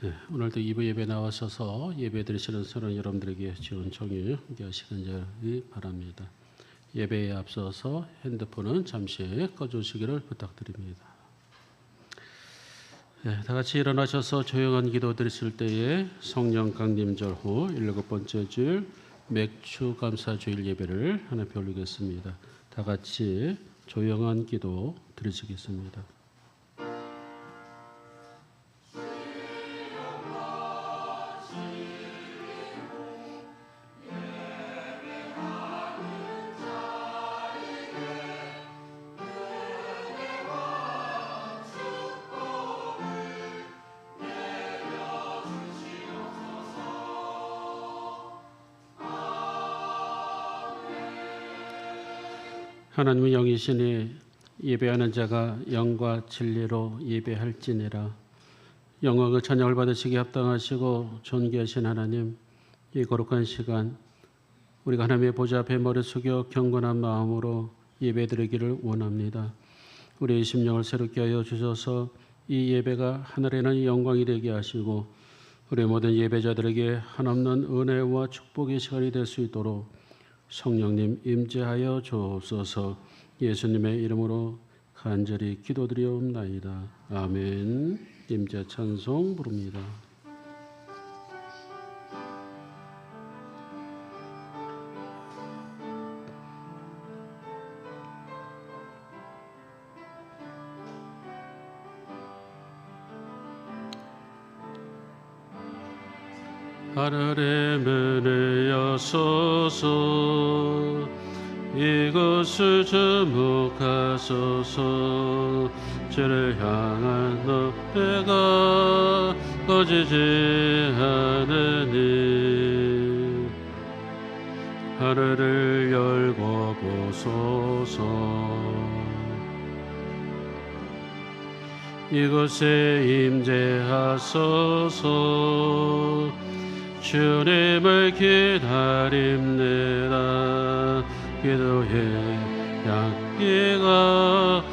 네, 오늘도 2부 예배 나와셔서 예배 드리시는 서로 여러분들에게 지원 청유 함께 하시기 바랍니다. 예배에 앞서서 핸드폰은 잠시 꺼주시기를 부탁드립니다. 네, 다 같이 일어나셔서 조용한 기도 드리실 때에 성령 강림절 후 7번째 주일 맥주 감사 주일 예배를 하나님 올리겠습니다. 다 같이 조용한 기도 드리시겠습니다. 하나님의 영이시니 예배하는 자가 영과 진리로 예배할지니라. 영광과 찬양을 받으시기 합당하시고 존귀하신 하나님, 이 거룩한 시간 우리가 하나님의 보좌 앞에 머리 숙여 경건한 마음으로 예배드리기를 원합니다. 우리의 심령을 새롭게 하여 주셔서 이 예배가 하늘에 있는 영광이 되게 하시고 우리 모든 예배자들에게 한없는 은혜와 축복의 시간이 될 수 있도록 성령님 임재하여 주옵소서. 예수님의 이름으로 간절히 기도드리옵나이다. 아멘. 임재 찬송 부릅니다. 하늘의 문을 여소서, 이것을 주목하소서. 주를 향한 노래가 꺼지지 않으니 하늘을 열고 보소서. 이곳에 임재하소서. 주님을 기다립니다. 기도의 향기가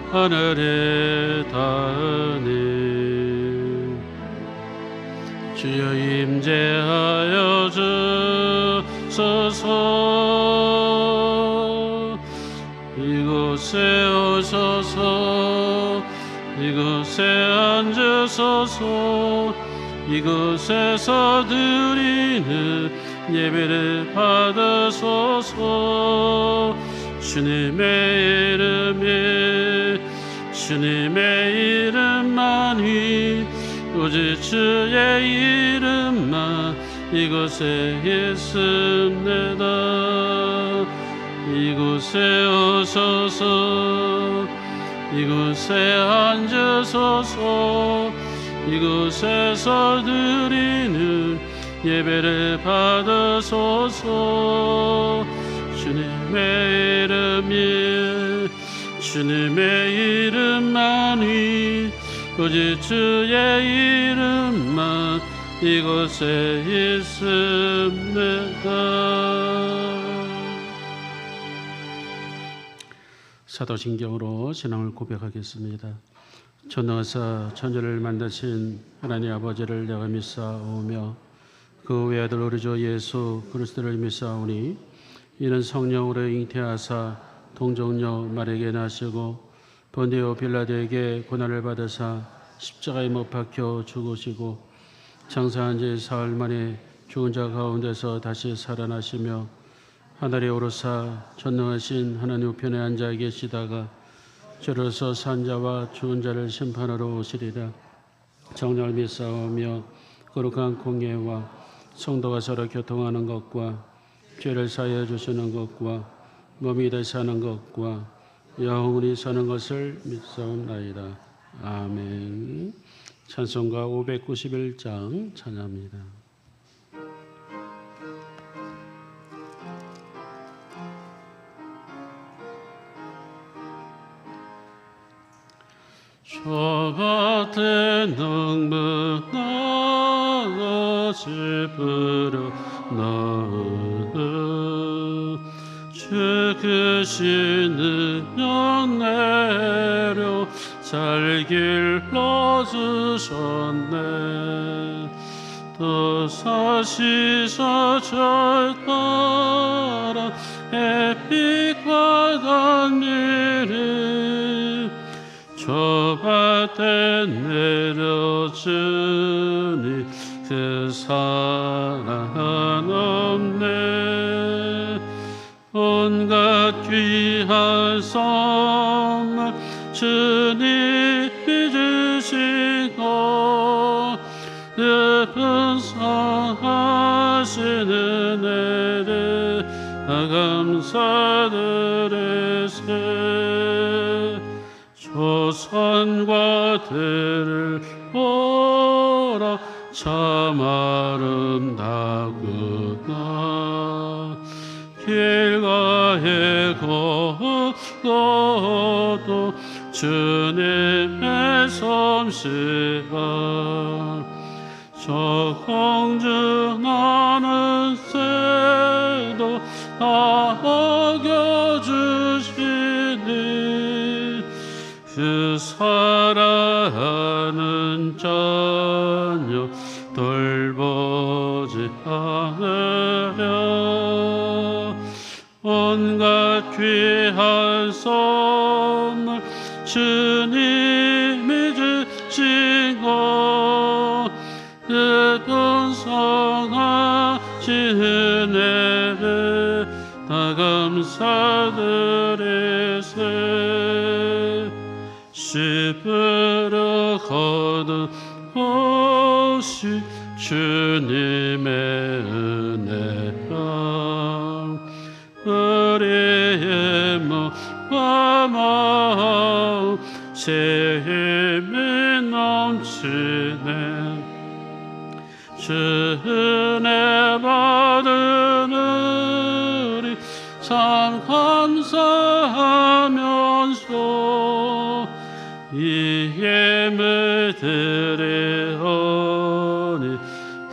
하늘에 닿으니 주여 임재하여 주소서. 이곳에 오소서. 이곳에 앉으소서. 이곳에서 드리는 예배를 받으소서. 주님의 이름만이, 오직 주의 이름만 이곳에 있습니다. 이곳에 오소서. 이곳에 앉으소서. 이곳에서 드리는 예배를 받으소서. 주님의 이름만이, 오직 주의 이름만 이곳에 있습니다. 사도신경으로 신앙을 고백하겠습니다. 전능하사 천지를 만드신 하나님 아버지를 내가 믿사오며 그 외아들 우리 주 예수 그리스도를 믿사오니 이는 성령으로 잉태하사 동정녀 마리아에게 나시고 본디오 빌라도에게 고난을 받으사 십자가에 못 박혀 죽으시고 장사한 지 사흘 만에 죽은 자 가운데서 다시 살아나시며 하늘에 오르사 전능하신 하나님 우편에 앉아 계시다가 저로서 산 자와 죽은 자를 심판하러 오시리라. 정령을 믿사오며 거룩한 공예와 성도가 서로 교통하는 것과 죄를 사하여 주시는 것과 몸이 다시 사는 것과 영원히 사는 것을 믿사옵나이다. 아멘. 찬송가 591장 찬양합니다. 저 밭에 능문나같이 불어나오는 주 크신 능력 내려 잘 길러주셨네. 도사시사 절 따라 햇빛과 단미를 저 밭에 내려주니 그 사랑 없네. 온갖 귀한 선물 주님이 주시고 깊은 성하시는 은혜를 감사드리세. 조선과 들을 보라 참 아름다구나. 길가에 걷고도 주님의 솜씨가 저 공중하는 새도 다 먹여주시니 그 사랑하는 자녀 돌보지 않으려. 온갖 귀한 선물 주님이 주시고 깊은 성하신 은혜를 다 감사드리세. 씹으러 거둔 것이 주님의 은혜라. 우리의 몸과 마음 새 힘이 넘치네. 주 은혜 받은 우리 참 감사하면서 이 예물 드리오니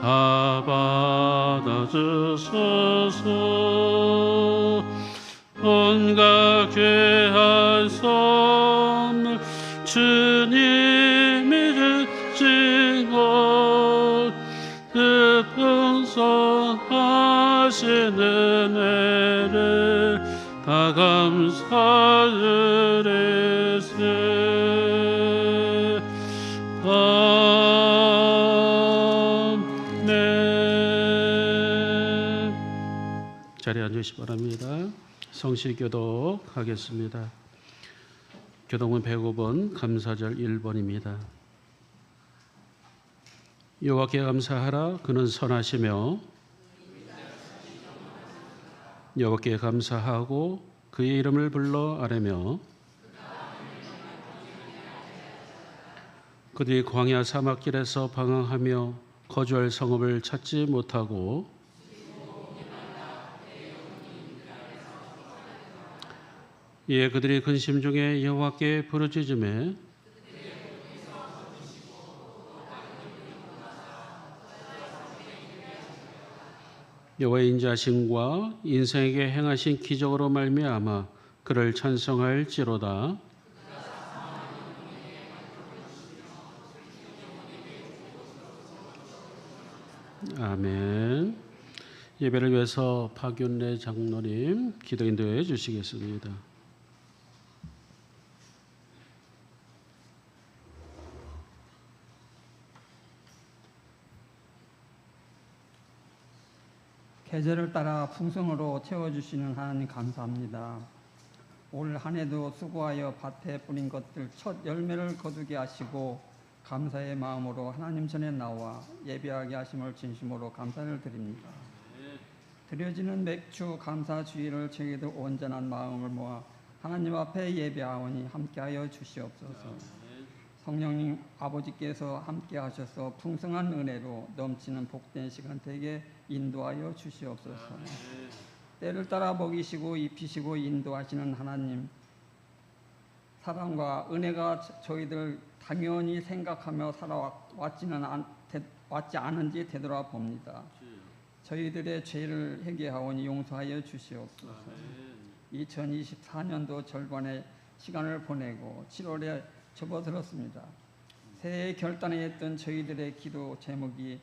다 받아주소서. 온갖 귀한 선물 주님이 주시고 깊은 성하신 은혜를 다 감사드리세. 아멘. 자리에 앉으시기 바랍니다. 성실 교독하겠습니다. 교독은 105번, 감사절 1번입니다. 여호와께 감사하라. 그는 선하시며 여호와께 감사하고 그의 이름을 불러 아뢰며 그들이 광야 사막길에서 방황하며 거주할 성읍을 찾지 못하고 이에 그들이 근심 중에 여호와께 부르짖음에 여호와의 인자심과 인생에게 행하신 기적으로 말미암아 그를 찬송할지로다. 아멘. 예배를 위해서 박윤래 장로님 기도 인도해 주시겠습니다. 계절을 따라 풍성으로 채워주시는 하나님 감사합니다. 올 한 해도 수고하여 밭에 뿌린 것들 첫 열매를 거두게 하시고 감사의 마음으로 하나님 전에 나와 예배하게 하심을 진심으로 감사를 드립니다. 드려지는 맥주 감사 주의를 저희도 온전한 마음을 모아 하나님 앞에 예배하오니 함께하여 주시옵소서. 성령님 아버지께서 함께하셔서 풍성한 은혜로 넘치는 복된 시간 되게 인도하여 주시옵소서. 때를 따라 먹이시고 입히시고 인도하시는 하나님, 사랑과 은혜가 저희들 당연히 생각하며 살아왔지 않은지 되돌아봅니다. 저희들의 죄를 회개하오니 용서하여 주시옵소서. 2024년도 절반의 시간을 보내고 7월에 접어들었습니다. 새해 결단했던 저희들의 기도 제목이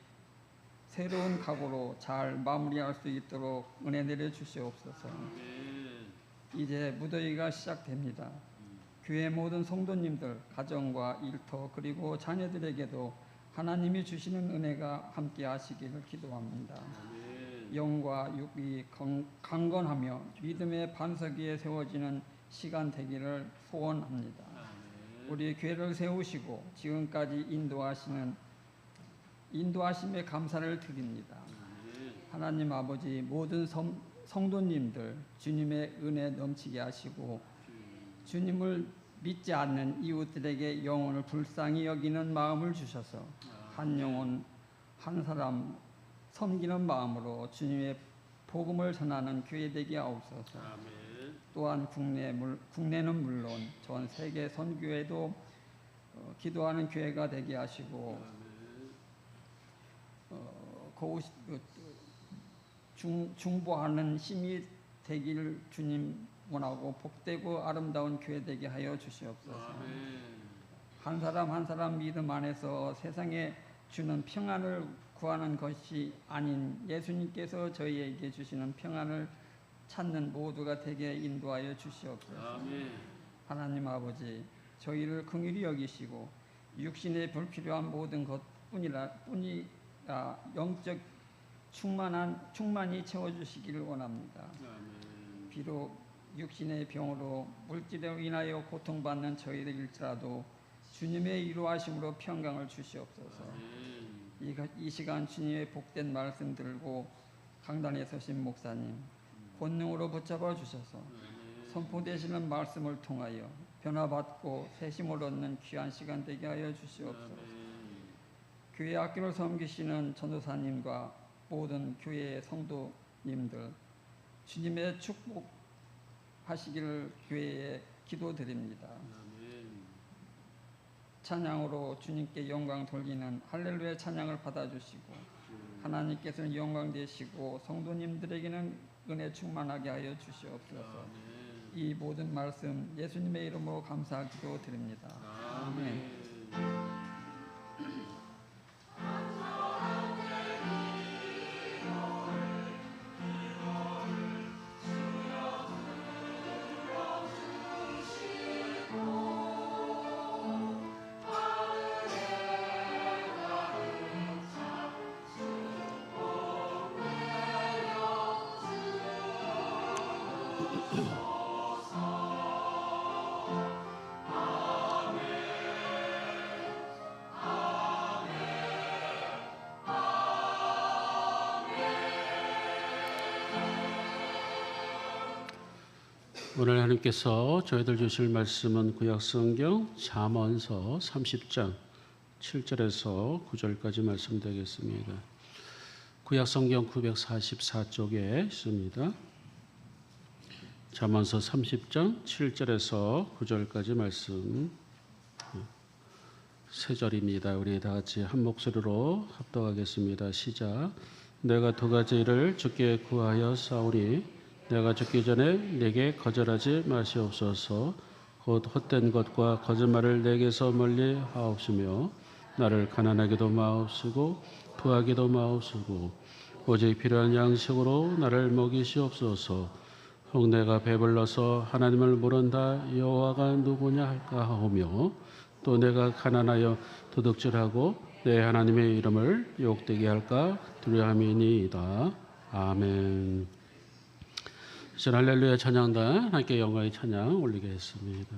새로운 각오로 잘 마무리할 수 있도록 은혜 내려 주시옵소서. 이제 무더위가 시작됩니다. 교회 모든 성도님들, 가정과 일터 그리고 자녀들에게도 하나님이 주시는 은혜가 함께 하시기를 기도합니다. 영과 육이 강건하며 믿음의 반석 위에 세워지는 시간 되기를 소원합니다. 우리 교회를 세우시고 지금까지 인도하심에 감사를 드립니다. 하나님 아버지, 모든 성도님들 주님의 은혜 넘치게 하시고 주님을 믿지 않는 이웃들에게 영혼을 불쌍히 여기는 마음을 주셔서 한 영혼 한 사람 섬기는 마음으로 주님의 복음을 전하는 교회 되게 하옵소서. 또한 국내는 물론 전 세계 선교회도 기도하는 교회가 되게 하시고 중보하는 힘이 되길 주님 원하고 복되고 아름다운 교회 되게 하여 주시옵소서. 한 사람 한 사람 믿음 안에서 세상에 주는 평안을 구하는 것이 아닌 예수님께서 저희에게 주시는 평안을 찾는 모두가 되게 인도하여 주시옵소서. 하나님 아버지, 저희를 긍휼히 여기시고 육신에 불필요한 모든 것뿐이라 영적 충만히 채워주시기를 원합니다. 비록 육신의 병으로 물질로 인하여 고통받는 저희들일지라도 주님의 이루하심으로 평강을 주시옵소서. 이 시간 주님의 복된 말씀 들고 강단에 서신 목사님 권능으로 붙잡아 주셔서 선포되시는 말씀을 통하여 변화받고 새심을 얻는 귀한 시간 되게 하여 주시옵소서. 교회 학교를 섬기시는 전도사님과 모든 교회의 성도님들 주님의 축복하시기를 교회에 기도드립니다. 찬양으로 주님께 영광 돌리는 할렐루야 찬양을 받아주시고 하나님께서는 영광 되시고 성도님들에게는 은혜 충만하게 하여 주시옵소서. 이 모든 말씀 예수님의 이름으로 감사하기도 드립니다. 아멘. 오늘 하나님께서 저희들 주실 말씀은 구약성경 잠언서 30장 7절에서 9절까지 말씀되겠습니다. 구약성경 944쪽에 있습니다. 잠언서 30장 7절에서 9절까지 말씀 세 절입니다. 우리 다 같이 한 목소리로 합독하겠습니다. 시작. 내가 두 가지 일을 주께 구하여 싸우니 내가 죽기 전에 내게 거절하지 마시옵소서. 곧 헛된 것과 거짓말을 내게서 멀리 하옵시며 나를 가난하게도 마옵시고 부하게도 마옵시고 오직 필요한 양식으로 나를 먹이시옵소서. 혹 내가 배불러서 하나님을 모른다 여호와가 누구냐 할까 하오며 또 내가 가난하여 도둑질하고 내 하나님의 이름을 욕되게 할까 두려움이니이다. 아멘. 이제 할렐루야 찬양단 함께 영광의 찬양 올리겠습니다.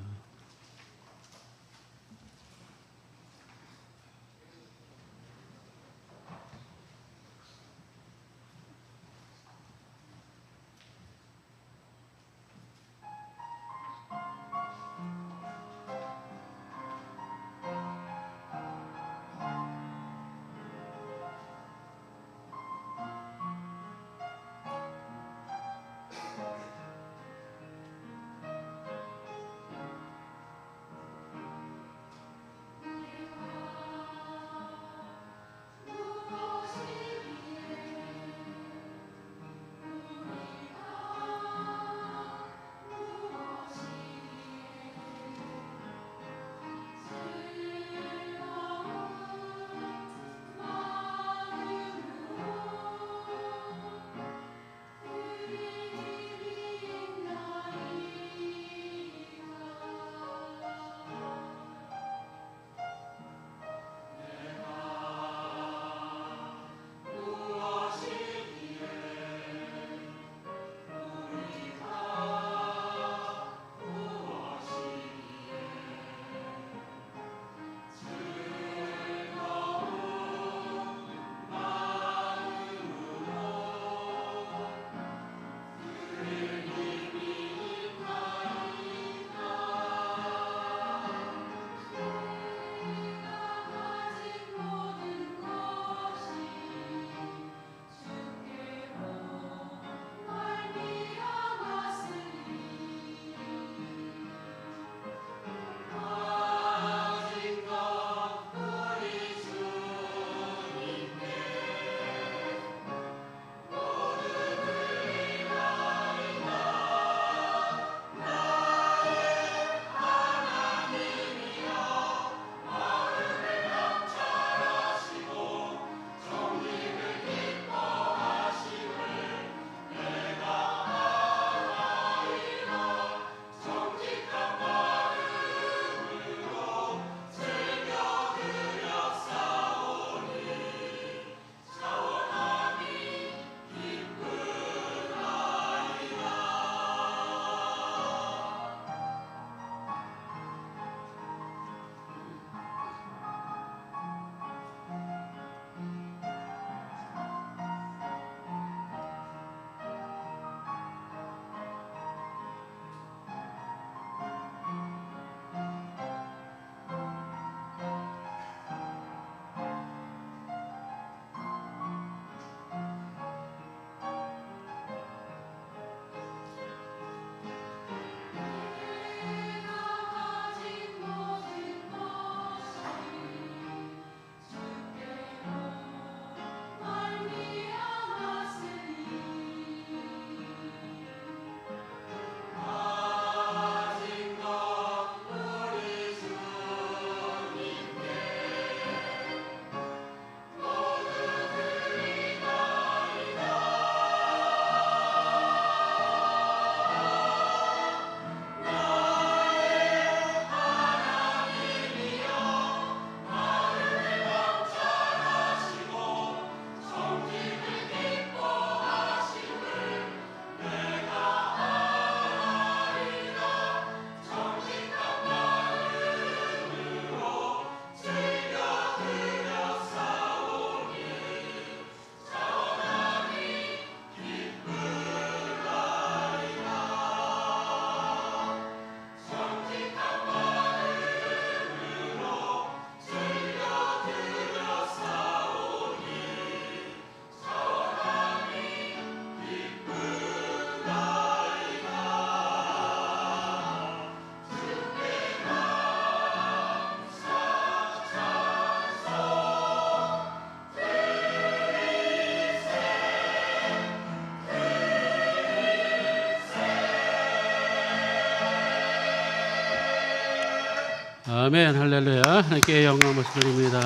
아멘, 할렐루야. 하나님께 영광 드립니다.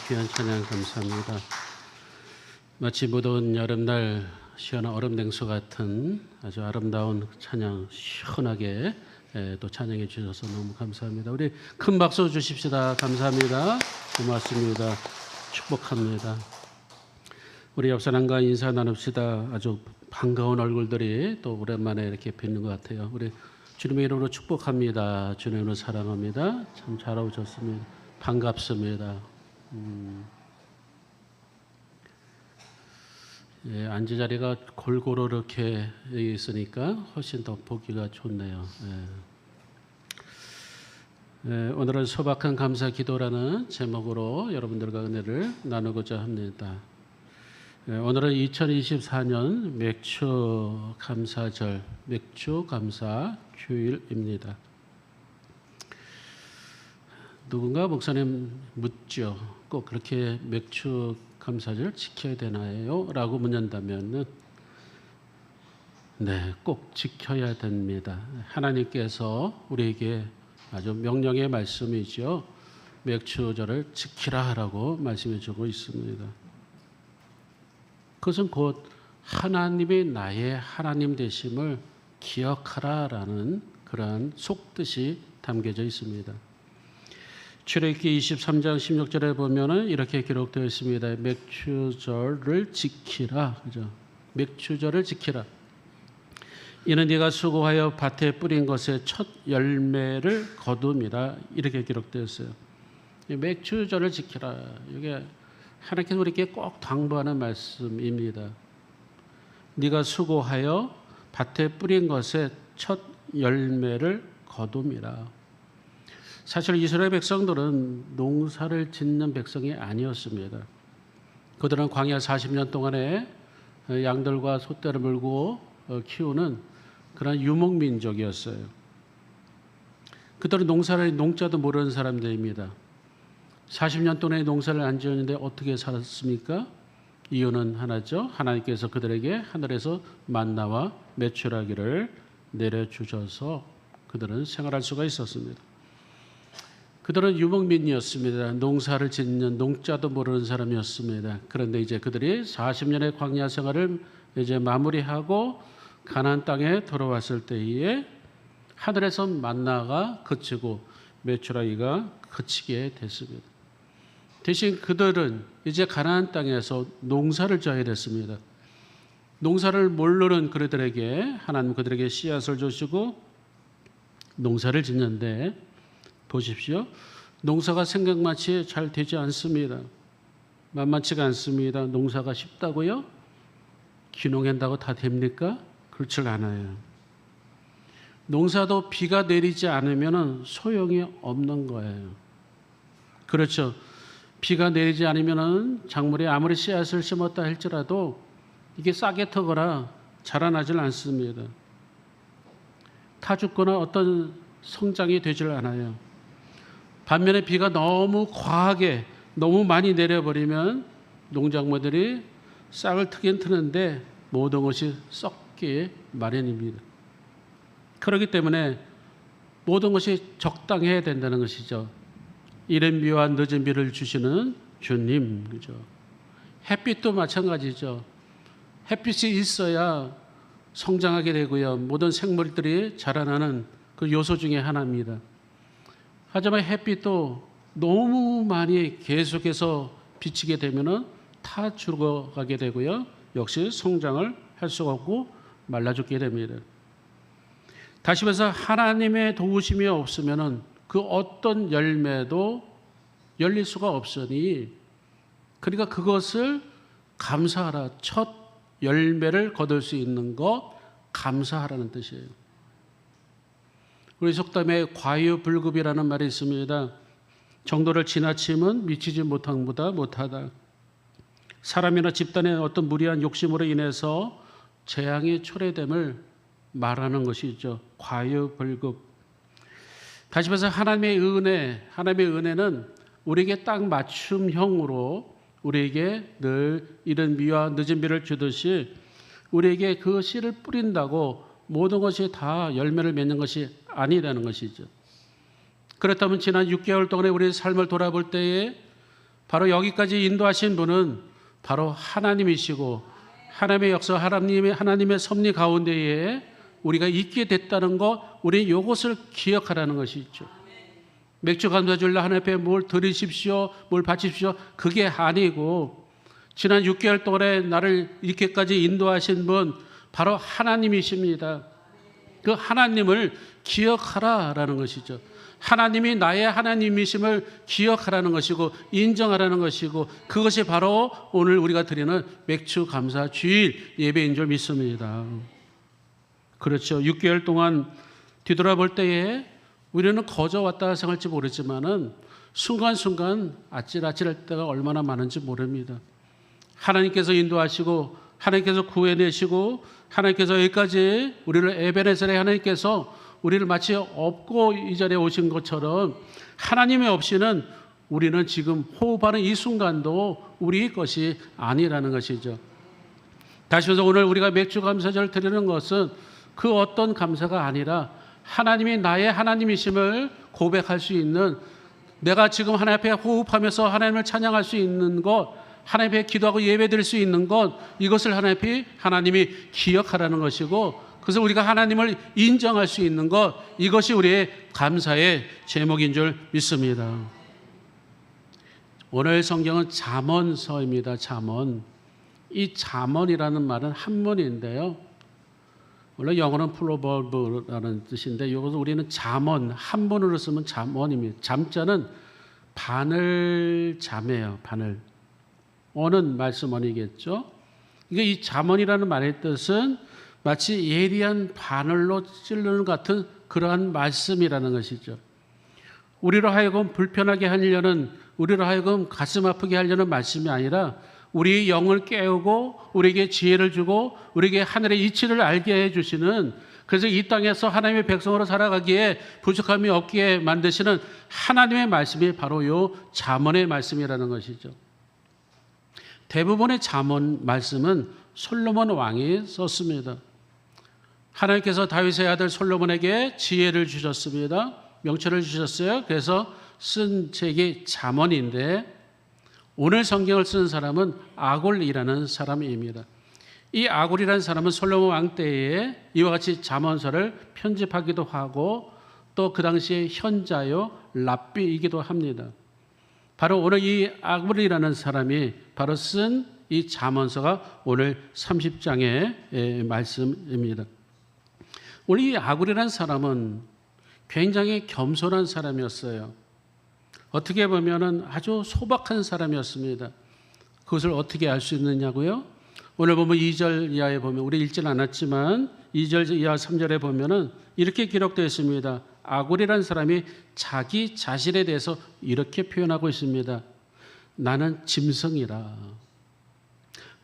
귀한 찬양 감사합니다. 마치 무더운 여름날 시원한 얼음 냉수 같은 아주 아름다운 찬양 시원하게 또 찬양해 주셔서 너무 감사합니다. 우리 큰 박수 주십시다. 감사합니다. 고맙습니다. 축복합니다. 우리 옆 사람과 인사 나눕시다. 아주 반가운 얼굴들이 또 오랜만에 이렇게 뵙는 것 같아요. 우리 주님의 이름으로 축복합니다. 주님으로 사랑합니다. 참 잘 오셨습니다. 반갑습니다. 예, 앉은 자리가 골고루 이렇게 있으니까 훨씬 더 보기가 좋네요. 오늘은 소박한 감사 기도라는 제목으로 여러분들과 은혜를 나누고자 합니다. 오늘은 2024년 맥주 감사절, 맥주 감사 주일입니다. 누군가 목사님 묻죠. 꼭 그렇게 맥주 감사절 지켜야 되나요? 라고 묻는다면은 네, 꼭 지켜야 됩니다. 하나님께서 우리에게 아주 명령의 말씀이죠. 맥주절을 지키라라고 말씀해 주고 있습니다. 그것은 곧 하나님이 나의 하나님 되심을 기억하라라는 그러한 속뜻이 담겨져 있습니다. 출애굽기 23장 16절에 보면은 이렇게 기록되어 있습니다. 맥주절을 지키라. 그죠? 맥주절을 지키라. 이는 네가 수고하여 밭에 뿌린 것의 첫 열매를 거둠이라. 이렇게 기록되어 있어요. 맥주절을 지키라. 이게 하나님께서 우리에게 꼭 당부하는 말씀입니다. 네가 수고하여 밭에 뿌린 것의 첫 열매를 거둠이라. 사실 이스라엘 백성들은 농사를 짓는 백성이 아니었습니다. 그들은 광야 40년 동안에 양들과 소떼를 물고 키우는 그런 유목민족이었어요. 그들은 농자도 모르는 사람들입니다. 40년 동안에 농사를 안 지었는데 어떻게 살았습니까? 이유는 하나죠. 하나님께서 그들에게 하늘에서 만나와 메추라기를 내려주셔서 그들은 생활할 수가 있었습니다. 그들은 유목민이었습니다. 농사를 짓는 농자도 모르는 사람이었습니다. 그런데 이제 그들이 40년의 광야 생활을 이제 마무리하고 가나안 땅에 돌아왔을 때에 하늘에서 만나가 그치고 메추라기가 그치게 됐습니다. 대신 그들은 이제 가나안 땅에서 농사를 져야 됐습니다. 농사를 모르는 그들에게 하나님 그들에게 씨앗을 주시고 농사를 짓는데 보십시오. 농사가 생각만치 잘 되지 않습니다. 만만치가 않습니다. 농사가 쉽다고요? 귀농한다고 다 됩니까? 그렇지 않아요. 농사도 비가 내리지 않으면 소용이 없는 거예요. 그렇죠. 비가 내리지 않으면 작물에 아무리 씨앗을 심었다 할지라도 이게 싹이 트거나 자라나질 않습니다. 타 죽거나 어떤 성장이 되질 않아요. 반면에 비가 너무 과하게 너무 많이 내려버리면 농작물들이 싹을 트긴 트는데 모든 것이 썩기 마련입니다. 그렇기 때문에 모든 것이 적당해야 된다는 것이죠. 이른 비와 늦은 비를 주시는 주님, 그죠? 햇빛도 마찬가지죠. 햇빛이 있어야 성장하게 되고요. 모든 생물들이 자라나는 그 요소 중에 하나입니다. 하지만 햇빛도 너무 많이 계속해서 비치게 되면은 타 죽어가게 되고요. 역시 성장을 할 수가 없고 말라 죽게 됩니다. 다시 말해서 하나님의 도우심이 없으면은 그 어떤 열매도 열릴 수가 없으니 그러니까 그것을 감사하라. 첫 열매를 거둘 수 있는 것 감사하라는 뜻이에요. 우리 속담에 과유불급이라는 말이 있습니다. 정도를 지나치면 미치지 못한 보다 못하다. 사람이나 집단의 어떤 무리한 욕심으로 인해서 재앙이 초래됨을 말하는 것이죠. 과유불급. 다시 말해서 하나님의 은혜는 우리에게 딱 맞춤형으로 우리에게 늘 이른 비와 늦은 비를 주듯이 우리에게 그 씨를 뿌린다고 모든 것이 다 열매를 맺는 것이 아니라는 것이죠. 그렇다면 지난 6개월 동안의 우리의 삶을 돌아볼 때에 바로 여기까지 인도하신 분은 바로 하나님이시고 하나님의 역사, 하나님의 섭리 가운데에 우리가 있게 됐다는 것, 우리 이것을 기억하라는 것이죠. 맥주 감사주일날 하나님 앞에 뭘 드리십시오, 뭘 바치십시오, 그게 아니고 지난 6개월 동안에 나를 이렇게까지 인도하신 분 바로 하나님이십니다. 그 하나님을 기억하라라는 것이죠. 하나님이 나의 하나님이심을 기억하라는 것이고 인정하라는 것이고 그것이 바로 오늘 우리가 드리는 맥주 감사 주일 예배인 줄 믿습니다. 그렇죠. 6개월 동안 뒤돌아볼 때에 우리는 거저 왔다 생각할지 모르지만은 순간순간 아찔아찔할 때가 얼마나 많은지 모릅니다. 하나님께서 인도하시고 하나님께서 구해내시고 하나님께서 여기까지 우리를 에베네셀의 하나님께서 우리를 마치 업고 이 자리에 오신 것처럼 하나님이 없이는 우리는 지금 호흡하는 이 순간도 우리 것이 아니라는 것이죠. 다시 말해서 오늘 우리가 맥주 감사절을 드리는 것은 그 어떤 감사가 아니라 하나님이 나의 하나님이심을 고백할 수 있는, 내가 지금 하나님 앞에 호흡하면서 하나님을 찬양할 수 있는 것, 하나님 앞에 기도하고 예배드릴 수 있는 것, 이것을 하나님이 기억하라는 것이고 그래서 우리가 하나님을 인정할 수 있는 것, 이것이 우리의 감사의 제목인 줄 믿습니다. 오늘 성경은 잠언서입니다. 잠언. 이 잠언이라는 말은 한문인데요. 원래 영어는 프로버브라는 뜻인데 이것은 우리는 잠언, 한문으로 쓰면 잠언입니다. 잠자는 바늘 잠이에요. 바늘. 어는 말씀언이겠죠. 이게 이 잠언이라는 말의 뜻은 마치 예리한 바늘로 찌르는 같은 그러한 말씀이라는 것이죠. 우리로 하여금 불편하게 하려는, 우리로 하여금 가슴 아프게 하려는 말씀이 아니라 우리의 영을 깨우고 우리에게 지혜를 주고 우리에게 하늘의 이치를 알게 해주시는, 그래서 이 땅에서 하나님의 백성으로 살아가기에 부족함이 없게 만드시는 하나님의 말씀이 바로 요 잠언의 말씀이라는 것이죠. 대부분의 잠언 말씀은 솔로몬 왕이 썼습니다. 하나님께서 다윗의 아들 솔로몬에게 지혜를 주셨습니다. 명철을 주셨어요. 그래서 쓴 책이 잠언인데 오늘 성경을 쓴 사람은 아골이라는 사람입니다. 이 아골이라는 사람은 솔로몬 왕 때에 이와 같이 잠언서를 편집하기도 하고 또 그 당시에 현자요 랍비이기도 합니다. 바로 오늘 이 아골이라는 사람이 바로 쓴 이 잠언서가 오늘 30장의 말씀입니다. 우리 이 아골이라는 사람은 굉장히 겸손한 사람이었어요. 어떻게 보면은 아주 소박한 사람이었습니다. 그것을 어떻게 알 수 있느냐고요? 오늘 보면 2절 이하에 보면, 우리 읽진 않았지만 2절 이하 3절에 보면은 이렇게 기록되어 있습니다. 아골이라는 사람이 자기 자신에 대해서 이렇게 표현하고 있습니다. 나는 짐승이라.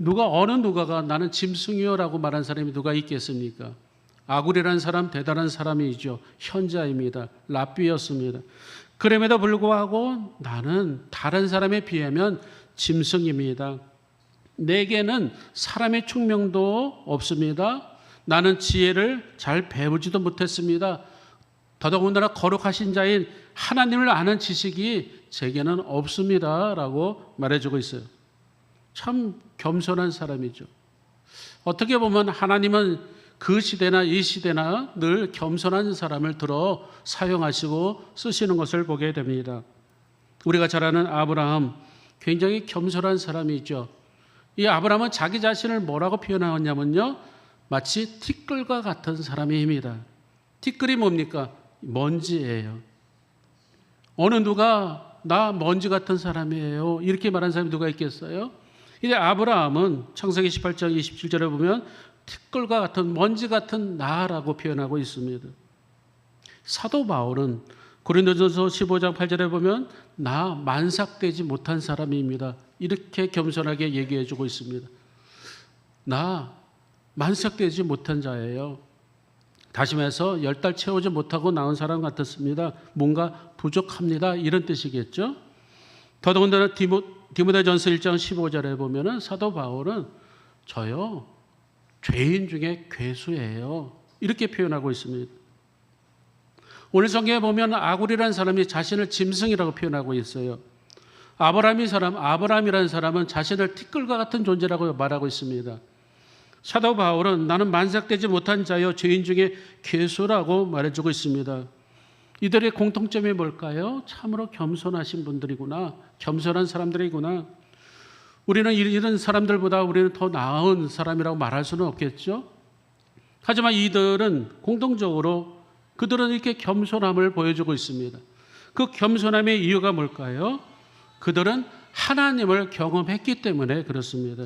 어느 누가가 나는 짐승이요라고 말한 사람이 누가 있겠습니까? 아골이라는 사람 대단한 사람이죠. 현자입니다. 랍비였습니다. 그럼에도 불구하고 나는 다른 사람에 비하면 짐승입니다. 내게는 사람의 총명도 없습니다. 나는 지혜를 잘 배우지도 못했습니다. 더더군다나 거룩하신 자인 하나님을 아는 지식이 제게는 없습니다. 라고 말해주고 있어요. 참 겸손한 사람이죠. 어떻게 보면 하나님은 그 시대나 이 시대나 늘 겸손한 사람을 들어 사용하시고 쓰시는 것을 보게 됩니다. 우리가 잘 아는 아브라함, 굉장히 겸손한 사람이죠. 이 아브라함은 자기 자신을 뭐라고 표현하냐면요, 마치 티끌과 같은 사람입니다. 티끌이 뭡니까? 먼지예요. 어느 누가 나 먼지 같은 사람이에요 이렇게 말하는 사람이 누가 있겠어요? 이제 아브라함은 창세기 18장 27절에 보면 티끌과 같은 먼지 같은 나라고 표현하고 있습니다. 사도 바울은 고린도전서 15장 8절에 보면 나 만삭되지 못한 사람입니다. 이렇게 겸손하게 얘기해 주고 있습니다. 나 만삭되지 못한 자예요. 다시 말해서 10달 채우지 못하고 나온 사람 같았습니다. 뭔가 부족합니다. 이런 뜻이겠죠. 더더군다나 디모데전서 1장 15절에 보면 사도 바울은 저요 죄인 중에 괴수예요. 이렇게 표현하고 있습니다. 오늘 성경에 보면 아굴이라는 사람이 자신을 짐승이라고 표현하고 있어요. 아브라함이라는 사람은 자신을 티끌과 같은 존재라고 말하고 있습니다. 사도 바울은 나는 만삭되지 못한 자여 죄인 중에 괴수라고 말해주고 있습니다. 이들의 공통점이 뭘까요? 참으로 겸손하신 분들이구나. 겸손한 사람들이구나. 우리는 이런 사람들보다 우리는 더 나은 사람이라고 말할 수는 없겠죠. 하지만 이들은 공통적으로 그들은 이렇게 겸손함을 보여주고 있습니다. 그 겸손함의 이유가 뭘까요? 그들은 하나님을 경험했기 때문에 그렇습니다.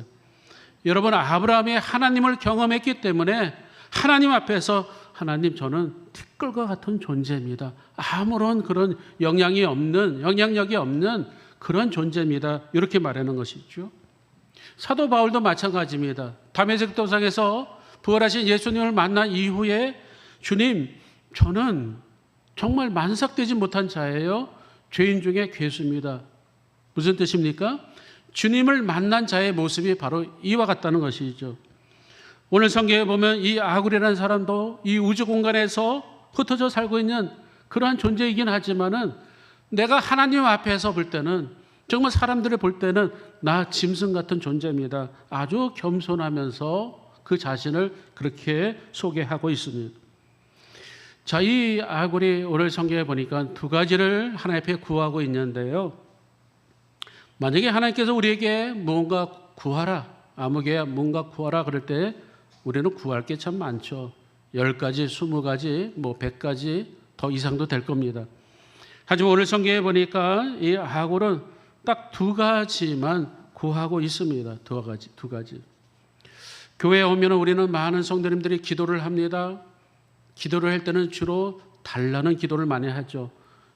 여러분, 아브라함이 하나님을 경험했기 때문에 하나님 앞에서 하나님, 저는 티끌과 같은 존재입니다. 아무런 그런 영향력이 없는 그런 존재입니다. 이렇게 말하는 것이죠. 사도 바울도 마찬가지입니다. 다메섹 도상에서 부활하신 예수님을 만난 이후에 주님, 저는 정말 만삭되지 못한 자예요. 죄인 중에 괴수입니다. 무슨 뜻입니까? 주님을 만난 자의 모습이 바로 이와 같다는 것이죠. 오늘 성경에 보면 이 아굴이라는 사람도 이 우주 공간에서 흩어져 살고 있는 그러한 존재이긴 하지만은 내가 하나님 앞에서 볼 때는 정말 사람들을 볼 때는 나 짐승 같은 존재입니다. 아주 겸손하면서 그 자신을 그렇게 소개하고 있습니다. 자, 이 아굴이 오늘 성경에 보니까 두 가지를 하나님 앞에 구하고 있는데요. 만약에 하나님께서 우리에게 뭔가 구하라, 아무개야 뭔가 구하라 그럴 때 우리는 구할 게 참 많죠. 10가지, 20가지, 100가지 더 이상도 될 겁니다. 하지만 오늘 성경에 보니까 이 아굴은 딱 2가지만 구하고 있습니다. 두 가지. 교회에 오면 우리는 많은 성도님들이 기도를 합니다. 기도를 할 때는 주로 달라는 기도를 많이 하죠.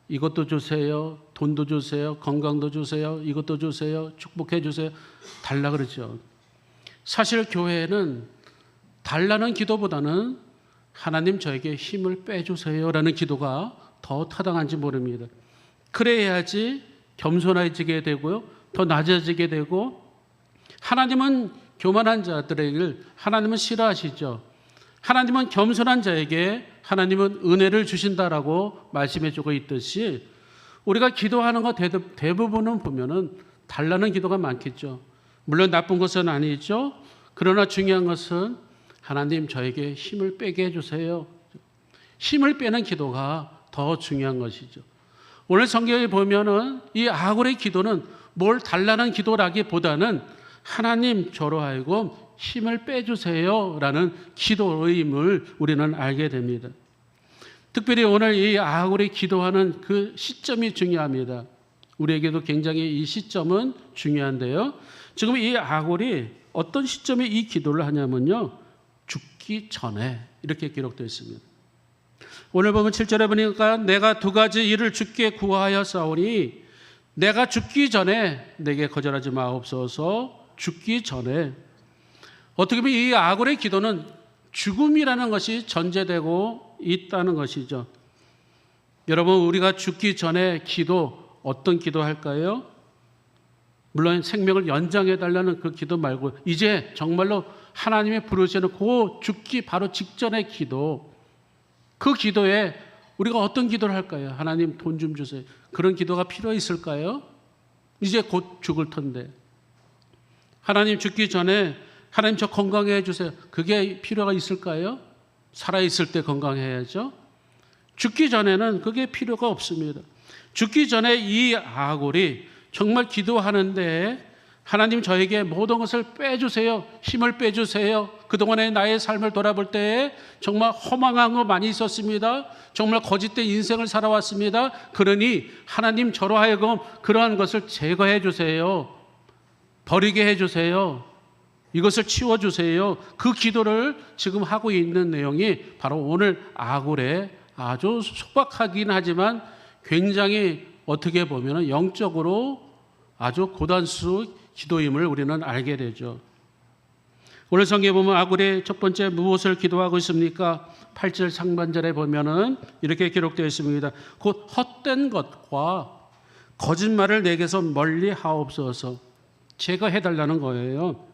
이것도 주세요. 돈도 주세요. 건강도 주세요. 이것도 주세요. 축복해 주세요. 달라 그러죠. 사실 교회는 달라는 기도보다는 하나님 저에게 힘을 빼주세요라는 기도가 더 타당한지 모릅니다. 그래야지 겸손해지게 되고요. 더 낮아지게 되고 하나님은 교만한 자들에게 하나님은 싫어하시죠. 하나님은 겸손한 자에게 하나님은 은혜를 주신다라고 말씀해 주고 있듯이 우리가 기도하는 것 대부분은 보면은 달라는 기도가 많겠죠. 물론 나쁜 것은 아니죠. 그러나 중요한 것은 하나님 저에게 힘을 빼게 해주세요. 힘을 빼는 기도가 더 중요한 것이죠. 오늘 성경에 보면은 이 아굴의 기도는 뭘 달라는 기도라기보다는 하나님 저로 하여금 힘을 빼주세요 라는 기도의임을 우리는 알게 됩니다. 특별히 오늘 이 아굴이 기도하는 그 시점이 중요합니다. 우리에게도 굉장히 이 시점은 중요한데요. 지금 이 아굴이 어떤 시점에 이 기도를 하냐면요. 죽기 전에 이렇게 기록되어 있습니다. 오늘 보면 7절에 보니까 내가 2가지 일을 주께 구하여 싸우니 내가 죽기 전에 내게 거절하지 마옵소서. 죽기 전에 어떻게 보면 이 아굴의 기도는 죽음이라는 것이 전제되고 있다는 것이죠. 여러분, 우리가 죽기 전에 기도 어떤 기도 할까요? 물론 생명을 연장해 달라는 그 기도 말고 이제 정말로 하나님의 부르시는 그 죽기 바로 직전의 기도, 그 기도에 우리가 어떤 기도를 할까요? 하나님 돈 좀 주세요. 그런 기도가 필요 있을까요? 이제 곧 죽을 텐데 하나님 죽기 전에 하나님 저 건강해 해주세요. 그게 필요가 있을까요? 살아있을 때 건강해야죠. 죽기 전에는 그게 필요가 없습니다. 죽기 전에 이 아굴이 정말 기도하는데 하나님 저에게 모든 것을 빼주세요. 힘을 빼주세요. 그동안의 나의 삶을 돌아볼 때에 정말 허망한 거 많이 있었습니다. 정말 거짓된 인생을 살아왔습니다. 그러니 하나님 저로 하여금 그러한 것을 제거해 주세요. 버리게 해주세요. 이것을 치워주세요. 그 기도를 지금 하고 있는 내용이 바로 오늘 아굴의 아주 소박하긴 하지만 굉장히 어떻게 보면 영적으로 아주 고단수 기도임을 우리는 알게 되죠. 오늘 성경에 보면 아굴이 첫 번째 무엇을 기도하고 있습니까? 8절 상반절에 보면은 이렇게 기록되어 있습니다. 곧 헛된 것과 거짓말을 내게서 멀리 하옵소서. 제거해달라는 거예요.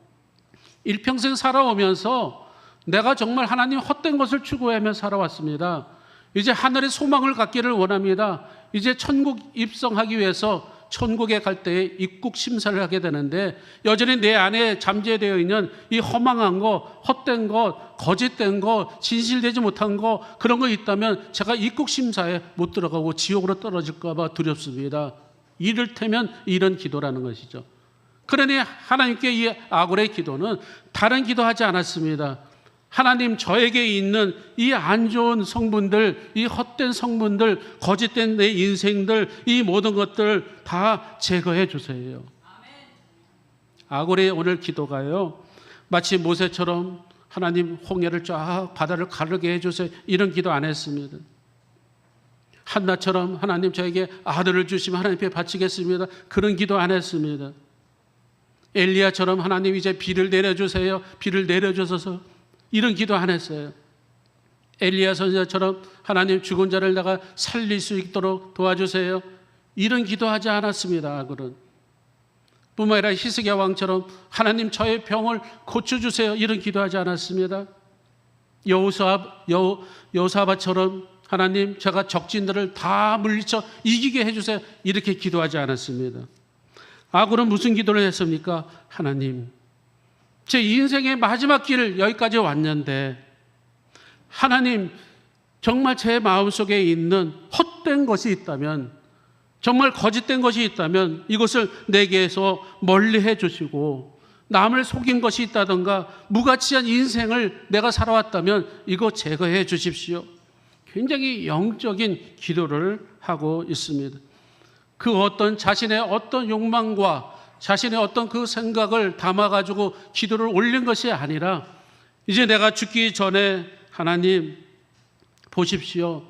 일평생 살아오면서 내가 정말 하나님 헛된 것을 추구하며 살아왔습니다. 이제 하늘의 소망을 갖기를 원합니다. 이제 천국 입성하기 위해서 천국에 갈 때에 입국 심사를 하게 되는데 여전히 내 안에 잠재되어 있는 이 허망한 거, 헛된 것, 거짓된 거, 진실되지 못한 거 그런 거 있다면 제가 입국 심사에 못 들어가고 지옥으로 떨어질까 봐 두렵습니다. 이를테면 이런 기도라는 것이죠. 그러니 하나님께 이 아골의 기도는 다른 기도하지 않았습니다. 하나님, 저에게 있는 이 안 좋은 성분들, 이 헛된 성분들, 거짓된 내 인생들, 이 모든 것들 다 제거해 주세요. 아골의 오늘 기도가요, 마치 모세처럼 하나님 홍해를 쫙 바다를 가르게 해주세요 이런 기도 안 했습니다. 한나처럼 하나님 저에게 아들을 주시면 하나님께 바치겠습니다 그런 기도 안 했습니다. 엘리야처럼 하나님 이제 비를 내려주세요, 비를 내려주셔서 이런 기도 안 했어요. 엘리야 선지자처럼 하나님 죽은 자를 내가 살릴 수 있도록 도와주세요 이런 기도하지 않았습니다. 아골은 뿐만 아니라 히스기야 왕처럼 하나님 저의 병을 고쳐주세요 이런 기도하지 않았습니다. 여호사밧처럼 하나님 제가 적진들을 다 물리쳐 이기게 해주세요 이렇게 기도하지 않았습니다. 아골은 무슨 기도를 했습니까? 하나님, 제 인생의 마지막 길 여기까지 왔는데 하나님, 정말 제 마음속에 있는 헛된 것이 있다면, 정말 거짓된 것이 있다면 이것을 내게서 멀리해 주시고, 남을 속인 것이 있다든가 무가치한 인생을 내가 살아왔다면 이거 제거해 주십시오. 굉장히 영적인 기도를 하고 있습니다. 그 어떤 자신의 어떤 욕망과 자신의 어떤 그 생각을 담아가지고 기도를 올린 것이 아니라 이제 내가 죽기 전에 하나님 보십시오.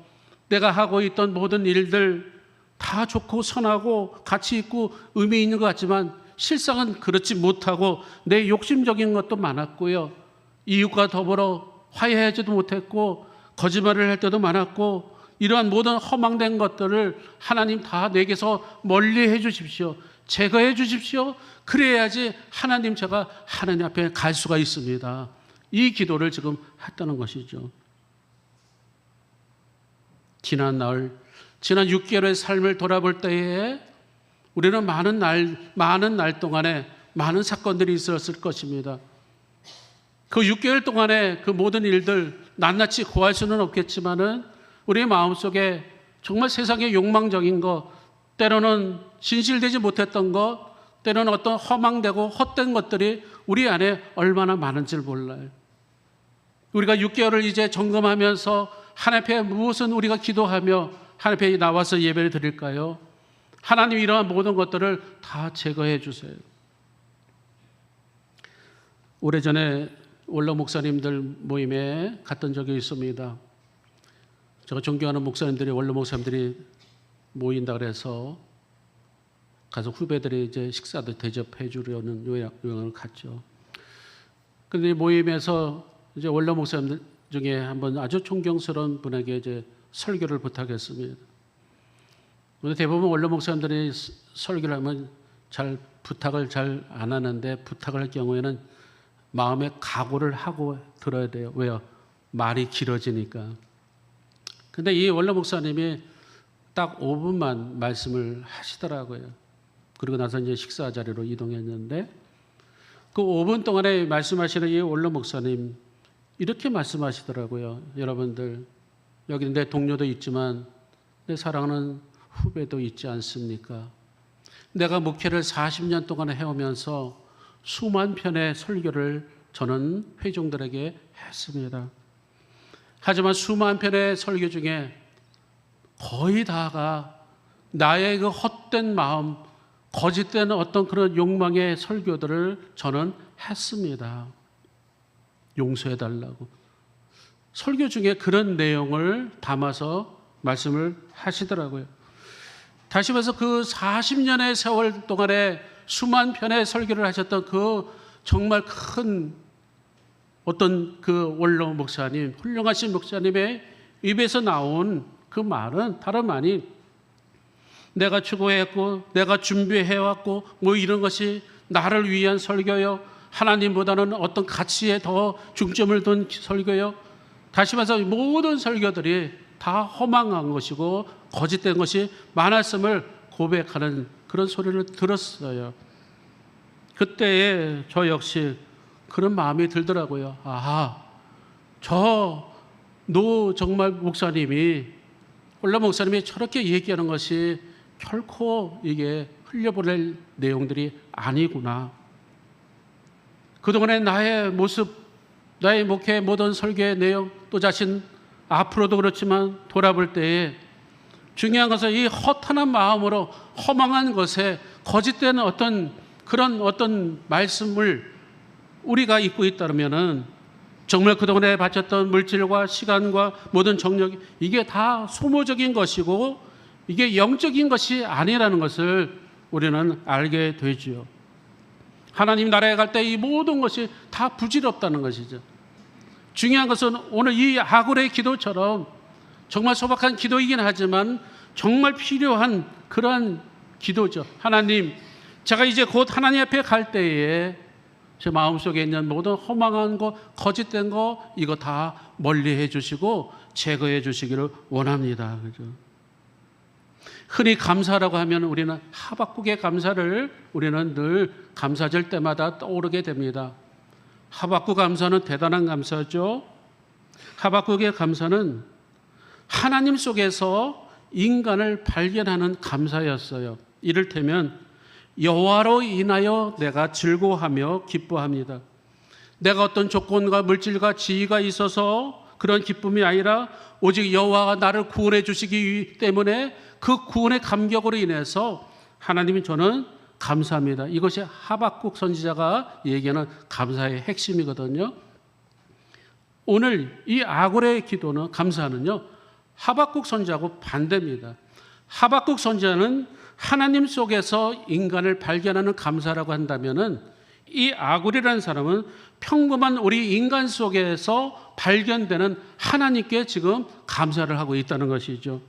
내가 하고 있던 모든 일들 다 좋고 선하고 가치 있고 의미 있는 것 같지만 실상은 그렇지 못하고 내 욕심적인 것도 많았고요. 이웃과 더불어 화해하지도 못했고 거짓말을 할 때도 많았고 이러한 모든 허망된 것들을 하나님 다 내게서 멀리 해 주십시오. 제거해 주십시오. 그래야지 하나님 제가 하나님 앞에 갈 수가 있습니다. 이 기도를 지금 했다는 것이죠. 지난 6개월의 삶을 돌아볼 때에 우리는 많은 날 동안에 많은 사건들이 있었을 것입니다. 그 6개월 동안에 그 모든 일들 낱낱이 고할 수는 없겠지만은 우리의 마음속에 정말 세상의 욕망적인 것, 때로는 진실되지 못했던 것, 때로는 어떤 허망되고 헛된 것들이 우리 안에 얼마나 많은지를 몰라요. 우리가 6개월을 이제 점검하면서 하나님 앞에 무엇은 우리가 기도하며 하나님 앞에 나와서 예배를 드릴까요? 하나님 이러한 모든 것들을 다 제거해 주세요. 오래전에 원로 목사님들 모임에 갔던 적이 있습니다. 제가 존경하는 목사님들이, 원로 목사님들이 모인다 그래서 가서 후배들이 이제 식사도 대접해 주려는 요양을 갔죠. 그런데 모임에서 이제 원로 목사님들 중에 한번 아주 존경스러운 분에게 이제 설교를 부탁했습니다. 근데 대부분 원로 목사님들이 설교를 하면 부탁을 잘 안 하는데, 부탁을 할 경우에는 마음의 각오를 하고 들어야 돼요. 왜요? 말이 길어지니까. 근데 이 원로 목사님이 딱 5분만 말씀을 하시더라고요. 그리고 나서 이제 식사 자리로 이동했는데, 그 5분 동안에 말씀하시는 이 원로 목사님 이렇게 말씀하시더라고요. 여러분들, 여기 내 동료도 있지만 내 사랑하는 후배도 있지 않습니까? 내가 목회를 40년 동안 해오면서 수만 편의 설교를 저는 회중들에게 했습니다. 하지만 수만 편의 설교 중에 거의 다가 나의 그 헛된 마음, 거짓된 어떤 그런 욕망의 설교들을 저는 했습니다. 용서해달라고. 설교 중에 그런 내용을 담아서 말씀을 하시더라고요. 다시 말해서 그 40년의 세월 동안에 수만 편의 설교를 하셨던 그 정말 큰 어떤 그 원로 목사님, 훌륭하신 목사님의 입에서 나온 그 말은 다름 아닌 내가 추구했고 내가 준비해왔고 뭐 이런 것이 나를 위한 설교요, 하나님보다는 어떤 가치에 더 중점을 둔 설교요. 다시 말해서 모든 설교들이 다 허망한 것이고 거짓된 것이 많았음을 고백하는 그런 소리를 들었어요. 그때에 저 역시 그런 마음이 들더라고요. 아하, 정말 목사님이, 홀라 목사님이 저렇게 얘기하는 것이 결코 이게 흘려보낼 내용들이 아니구나. 그동안의 나의 모습, 나의 목회, 모든 설교의 내용, 또 자신 앞으로도 그렇지만 돌아볼 때에 중요한 것은 이 허탄한 마음으로 허망한 것에 거짓된 어떤 말씀을 우리가 잊고 있다면은 정말 그동안에 바쳤던 물질과 시간과 모든 정력이 이게 다 소모적인 것이고 이게 영적인 것이 아니라는 것을 우리는 알게 되지요. 하나님 나라에 갈 때 이 모든 것이 다 부질없다는 것이죠. 중요한 것은 오늘 이 아굴의 기도처럼 정말 소박한 기도이긴 하지만 정말 필요한 그러한 기도죠. 하나님, 제가 이제 곧 하나님 앞에 갈 때에 제 마음속에 있는 모든 허망한 거, 거짓된 거 이거 다 멀리해 주시고 제거해 주시기를 원합니다. 그죠? 흔히 감사라고 하면 우리는 하박국의 감사를 우리는 늘 감사절 때마다 떠오르게 됩니다. 하박국 감사는 대단한 감사죠. 하박국의 감사는 하나님 속에서 인간을 발견하는 감사였어요. 이를테면 여호와로 인하여 내가 즐거워하며 기뻐합니다. 내가 어떤 조건과 물질과 지위가 있어서 그런 기쁨이 아니라 오직 여호와가 나를 구원해 주시기 때문에 그 구원의 감격으로 인해서 하나님이 저는 감사합니다. 이것이 하박국 선지자가 얘기하는 감사의 핵심이거든요. 오늘 이 아골의 기도는 감사는요, 하박국 선지자하고 반대입니다. 하박국 선지자는 하나님 속에서 인간을 발견하는 감사라고 한다면은 이 아굴이라는 사람은 평범한 우리 인간 속에서 발견되는 하나님께 지금 감사를 하고 있다는 것이죠.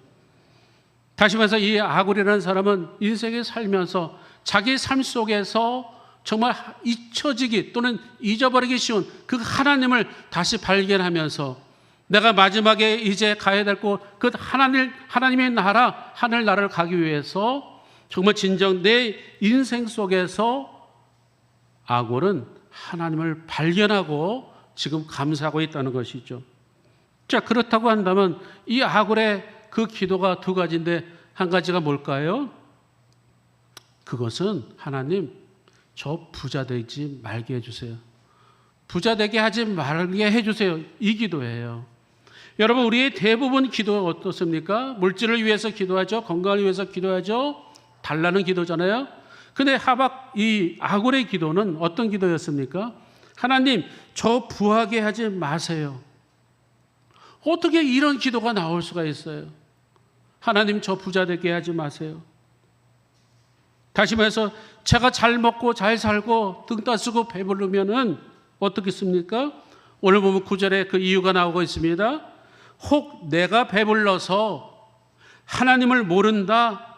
다시 말해서 이 아굴이라는 사람은 인생에 살면서 자기 삶 속에서 정말 잊혀지기 또는 잊어버리기 쉬운 그 하나님을 다시 발견하면서 내가 마지막에 이제 가야 될 곳, 그 하나님의 나라, 하늘나라를 가기 위해서 정말 진정 내 인생 속에서 아골은 하나님을 발견하고 지금 감사하고 있다는 것이죠. 자, 그렇다고 한다면 이 아골의 그 기도가 두 가지인데 한 가지가 뭘까요? 그것은 하나님, 저 부자 되지 말게 해주세요. 부자 되게 하지 말게 해주세요. 이 기도예요. 여러분, 우리의 대부분 기도가 어떻습니까? 물질을 위해서 기도하죠. 건강을 위해서 기도하죠. 달라는 기도잖아요. 근데 이 아골의 기도는 어떤 기도였습니까? 하나님, 저 부하게 하지 마세요. 어떻게 이런 기도가 나올 수가 있어요? 하나님, 저 부자 되게 하지 마세요. 다시 말해서 제가 잘 먹고 잘 살고 등 따쓰고 배부르면은 어떻겠습니까? 오늘 보면 9절에 그 이유가 나오고 있습니다. 혹 내가 배불러서 하나님을 모른다.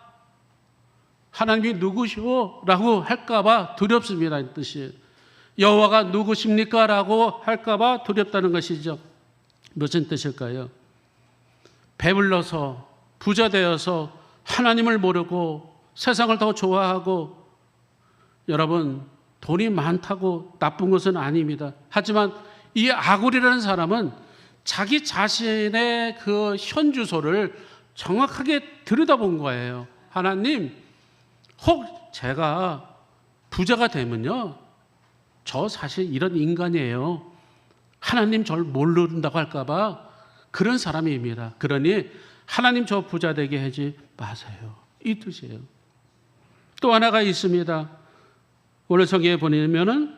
하나님이 누구시오? 라고 할까봐 두렵습니다. 이 뜻이. 여호와가 누구십니까? 라고 할까봐 두렵다는 것이죠. 무슨 뜻일까요? 배불러서 부자 되어서 하나님을 모르고 세상을 더 좋아하고, 여러분, 돈이 많다고 나쁜 것은 아닙니다. 하지만 이 아굴이라는 사람은 자기 자신의 그 현주소를 정확하게 들여다본 거예요. 하나님, 혹 제가 부자가 되면요, 저 사실 이런 인간이에요. 하나님 저를 모른다고 할까봐 그런 사람입니다. 그러니 하나님 저 부자 되게 하지 마세요. 이 뜻이에요. 또 하나가 있습니다. 오늘 성경에 보내면은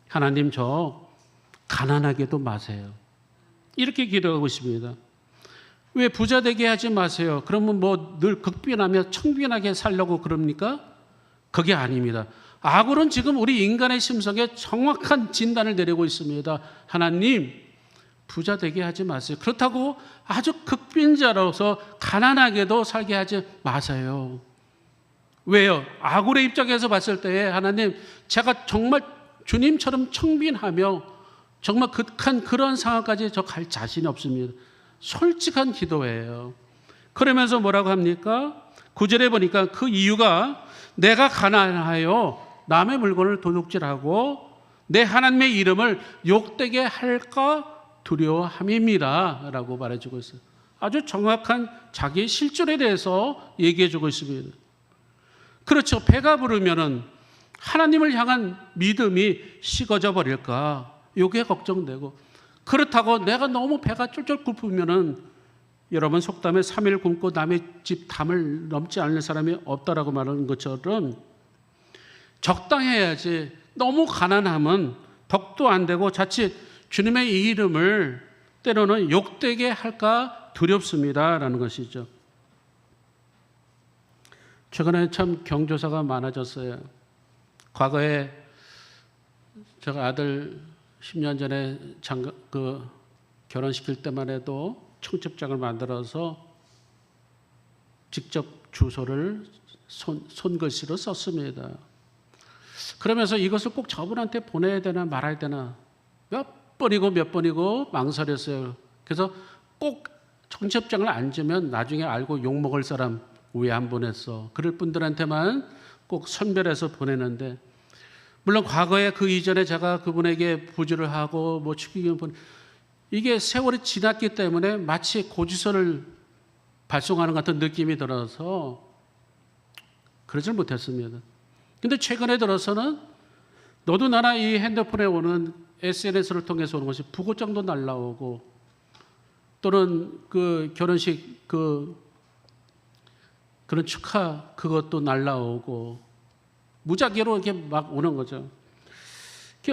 하나님 저 가난하게도 마세요. 이렇게 기도하고 있습니다. 왜 부자 되게 하지 마세요? 그러면 뭐 늘 극빈하며 청빈하게 살려고 그럽니까? 그게 아닙니다. 아굴은 지금 우리 인간의 심성에 정확한 진단을 내리고 있습니다. 하나님, 부자 되게 하지 마세요. 그렇다고 아주 극빈자로서 가난하게도 살게 하지 마세요. 왜요? 아굴의 입장에서 봤을 때 하나님, 제가 정말 주님처럼 청빈하며 정말 극한 그런 상황까지 저 갈 자신이 없습니다. 솔직한 기도예요. 그러면서 뭐라고 합니까? 9절에 보니까 그 이유가 내가 가난하여 남의 물건을 도둑질하고 내 하나님의 이름을 욕되게 할까 두려워함입니다 라고 말해주고 있어요. 아주 정확한 자기의 실존에 대해서 얘기해주고 있습니다. 그렇죠. 배가 부르면은 하나님을 향한 믿음이 식어져 버릴까 이게 걱정되고, 그렇다고 내가 너무 배가 쫄쫄 고프면은 여러분 속담에 3일 굶고 남의 집 담을 넘지 않는 사람이 없다라고 말하는 것처럼 적당해야지 너무 가난하면 덕도 안 되고 자칫 주님의 이름을 때로는 욕되게 할까 두렵습니다라는 것이죠. 최근에 참 경조사가 많아졌어요. 과거에 제가 아들 10년 전에 결혼시킬 때만 해도 청첩장을 만들어서 직접 주소를 손글씨로 썼습니다. 그러면서 이것을 꼭 저분한테 보내야 되나 말아야 되나 몇 번이고 망설였어요. 그래서 꼭 청첩장을 안 주면 나중에 알고 욕먹을 사람 왜 안 보냈어? 그럴 분들한테만 꼭 선별해서 보내는데, 물론 과거에 그 이전에 제가 그분에게 부주를 하고 뭐 축의금 이게 세월이 지났기 때문에 마치 고지서를 발송하는 같은 느낌이 들어서 그러질 못했습니다. 근데 최근에 들어서는 너도 나나 이 핸드폰에 오는 SNS를 통해서 오는 것이 부고장도 날라오고, 또는 그 결혼식 그런 축하 그것도 날라오고 무작위로 이렇게 막 오는 거죠.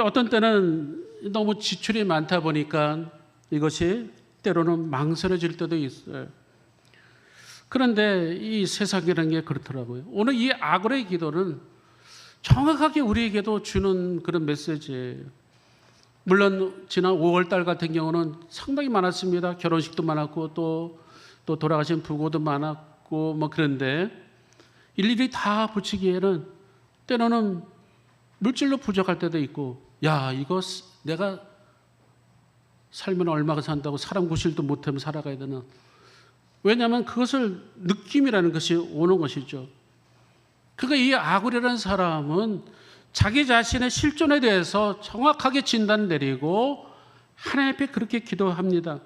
어떤 때는 너무 지출이 많다 보니까 이것이 때로는 망설여질 때도 있어요. 그런데 이 세상이라는 게 그렇더라고요. 오늘 이 아고레의 기도는 정확하게 우리에게도 주는 그런 메시지예요. 물론 지난 5월 달 같은 경우는 상당히 많았습니다. 결혼식도 많았고 또 돌아가신 부고도 많았고 뭐 그런데 일일이 다 붙이기에는 때로는 물질로 부족할 때도 있고, 야 이거 내가 살면 얼마가 산다고 사람 구실도 못하면 살아가야 되나. 왜냐하면 그것을 느낌이라는 것이 오는 것이죠. 그러니까 이 아굴이라는 사람은 자기 자신의 실존에 대해서 정확하게 진단 내리고 하나님 앞에 그렇게 기도합니다.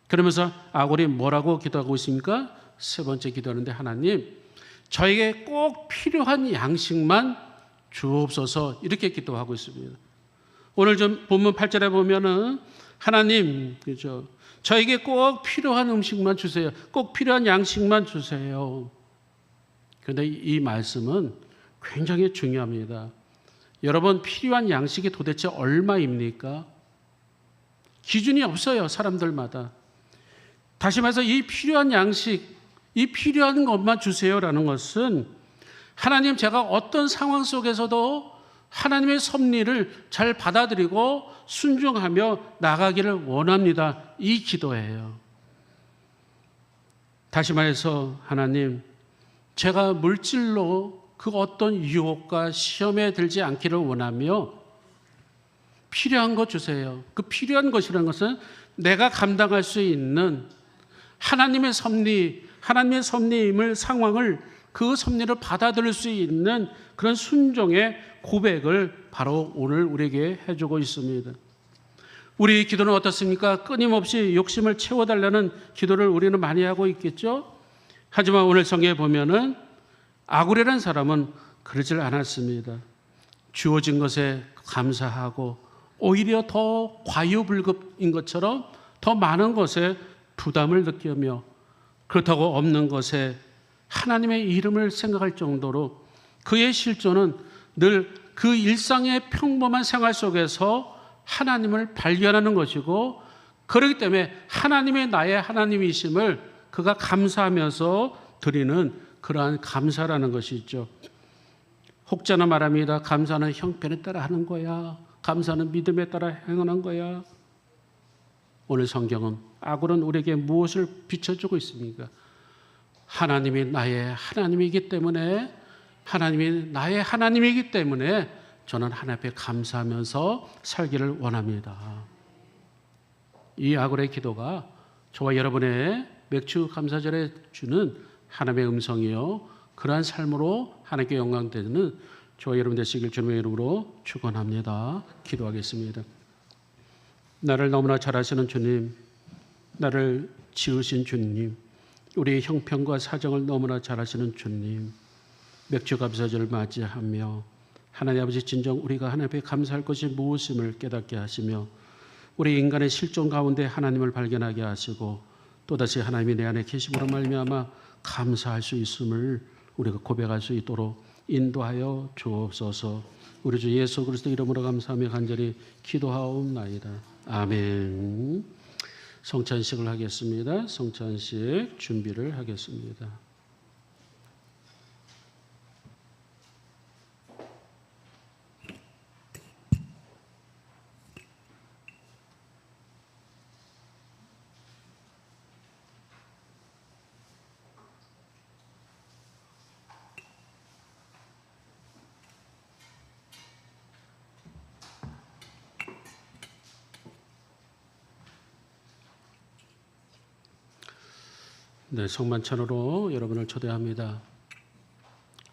그러면서 아굴이 뭐라고 기도하고 있습니까? 세 번째 기도하는데, 하나님 저에게 꼭 필요한 양식만 주옵소서, 이렇게 기도하고 있습니다. 오늘 좀 본문 8절에 보면은 하나님, 그죠? 저에게 꼭 필요한 음식만 주세요. 꼭 필요한 양식만 주세요. 그런데 이 말씀은 굉장히 중요합니다. 여러분, 필요한 양식이 도대체 얼마입니까? 기준이 없어요, 사람들마다. 다시 말해서 이 필요한 양식, 이 필요한 것만 주세요라는 것은 하나님, 제가 어떤 상황 속에서도 하나님의 섭리를 잘 받아들이고 순종하며 나가기를 원합니다. 이 기도예요. 다시 말해서 하나님, 제가 물질로 그 어떤 유혹과 시험에 들지 않기를 원하며 필요한 것 주세요. 그 필요한 것이라는 것은 내가 감당할 수 있는 하나님의 섭리, 하나님의 섭리임을 상황을, 그 섭리를 받아들일 수 있는 그런 순종의 고백을 바로 오늘 우리에게 해주고 있습니다. 우리 기도는 어떻습니까? 끊임없이 욕심을 채워달라는 기도를 우리는 많이 하고 있겠죠. 하지만 오늘 성경에 보면은 아굴이라는 사람은 그러질 않았습니다. 주어진 것에 감사하고 오히려 더 과유불급인 것처럼 더 많은 것에 부담을 느끼며, 그렇다고 없는 것에 하나님의 이름을 생각할 정도로 그의 실존은 늘 그 일상의 평범한 생활 속에서 하나님을 발견하는 것이고, 그렇기 때문에 하나님의 나의 하나님이심을 그가 감사하면서 드리는 그러한 감사라는 것이 있죠. 혹자는 말합니다. 감사는 형편에 따라 하는 거야. 감사는 믿음에 따라 행하는 거야. 오늘 성경은 아굴은 우리에게 무엇을 비춰주고 있습니까? 하나님이 나의 하나님이기 때문에, 하나님이 나의 하나님이기 때문에 저는 하나님 앞에 감사하면서 살기를 원합니다. 이 아굴의 기도가 저와 여러분의 맥주 감사절에 주는 하나님의 음성이요, 그러한 삶으로 하나님께 영광 되는 저와 여러분 되시길 주님의 이름으로 축원합니다. 기도하겠습니다. 나를 너무나 잘 아시는 주님, 나를 지으신 주님, 우리의 형편과 사정을 너무나 잘 아시는 주님, 맥주 감사절을 맞이하며 하나님 아버지, 진정 우리가 하나님 앞에 감사할 것이 무엇임을 깨닫게 하시며 우리 인간의 실존 가운데 하나님을 발견하게 하시고 또다시 하나님이 내 안에 계심으로 말미암아 감사할 수 있음을 우리가 고백할 수 있도록 인도하여 주옵소서. 우리 주 예수 그리스도 이름으로 감사하며 간절히 기도하옵나이다. 아멘. 성찬식을 하겠습니다. 성찬식 준비를 하겠습니다. 네, 성만찬으로 여러분을 초대합니다.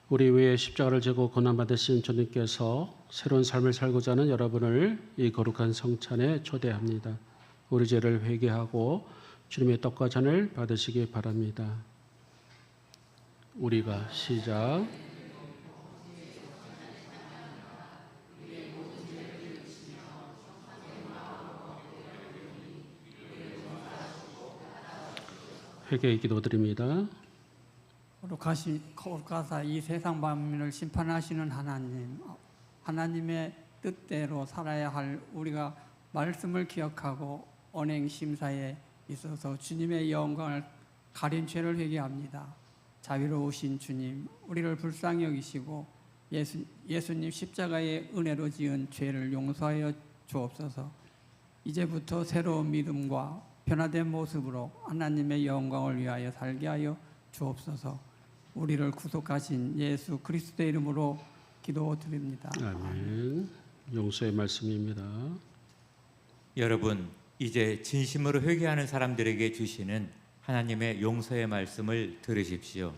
우리 위에 십자가를 지고 고난받으신 주님께서 새로운 삶을 살고자 하는 여러분을 이 거룩한 성찬에 초대합니다. 우리 죄를 회개하고 주님의 떡과 잔을 받으시기 바랍니다. 우리가 시작. 회개의 기도드립니다. 거룩하사 이 세상 만민을 심판하시는 하나님, 하나님의 뜻대로 살아야 할 우리가 말씀을 기억하고 언행 심사에 있어서 주님의 영광을 가린 죄를 회개합니다. 자비로우신 주님, 우리를 불쌍히 여기시고 예수님 십자가의 은혜로 지은 죄를 용서하여 주옵소서. 이제부터 새로운 믿음과 변화된 모습으로 하나님의 영광을 위하여 살게 하여 주옵소서. 우리를 구속하신 예수 그리스도의 이름으로 기도드립니다. 아멘. 용서의 말씀입니다. 여러분, 이제 진심으로 회개하는 사람들에게 주시는 하나님의 용서의 말씀을 들으십시오.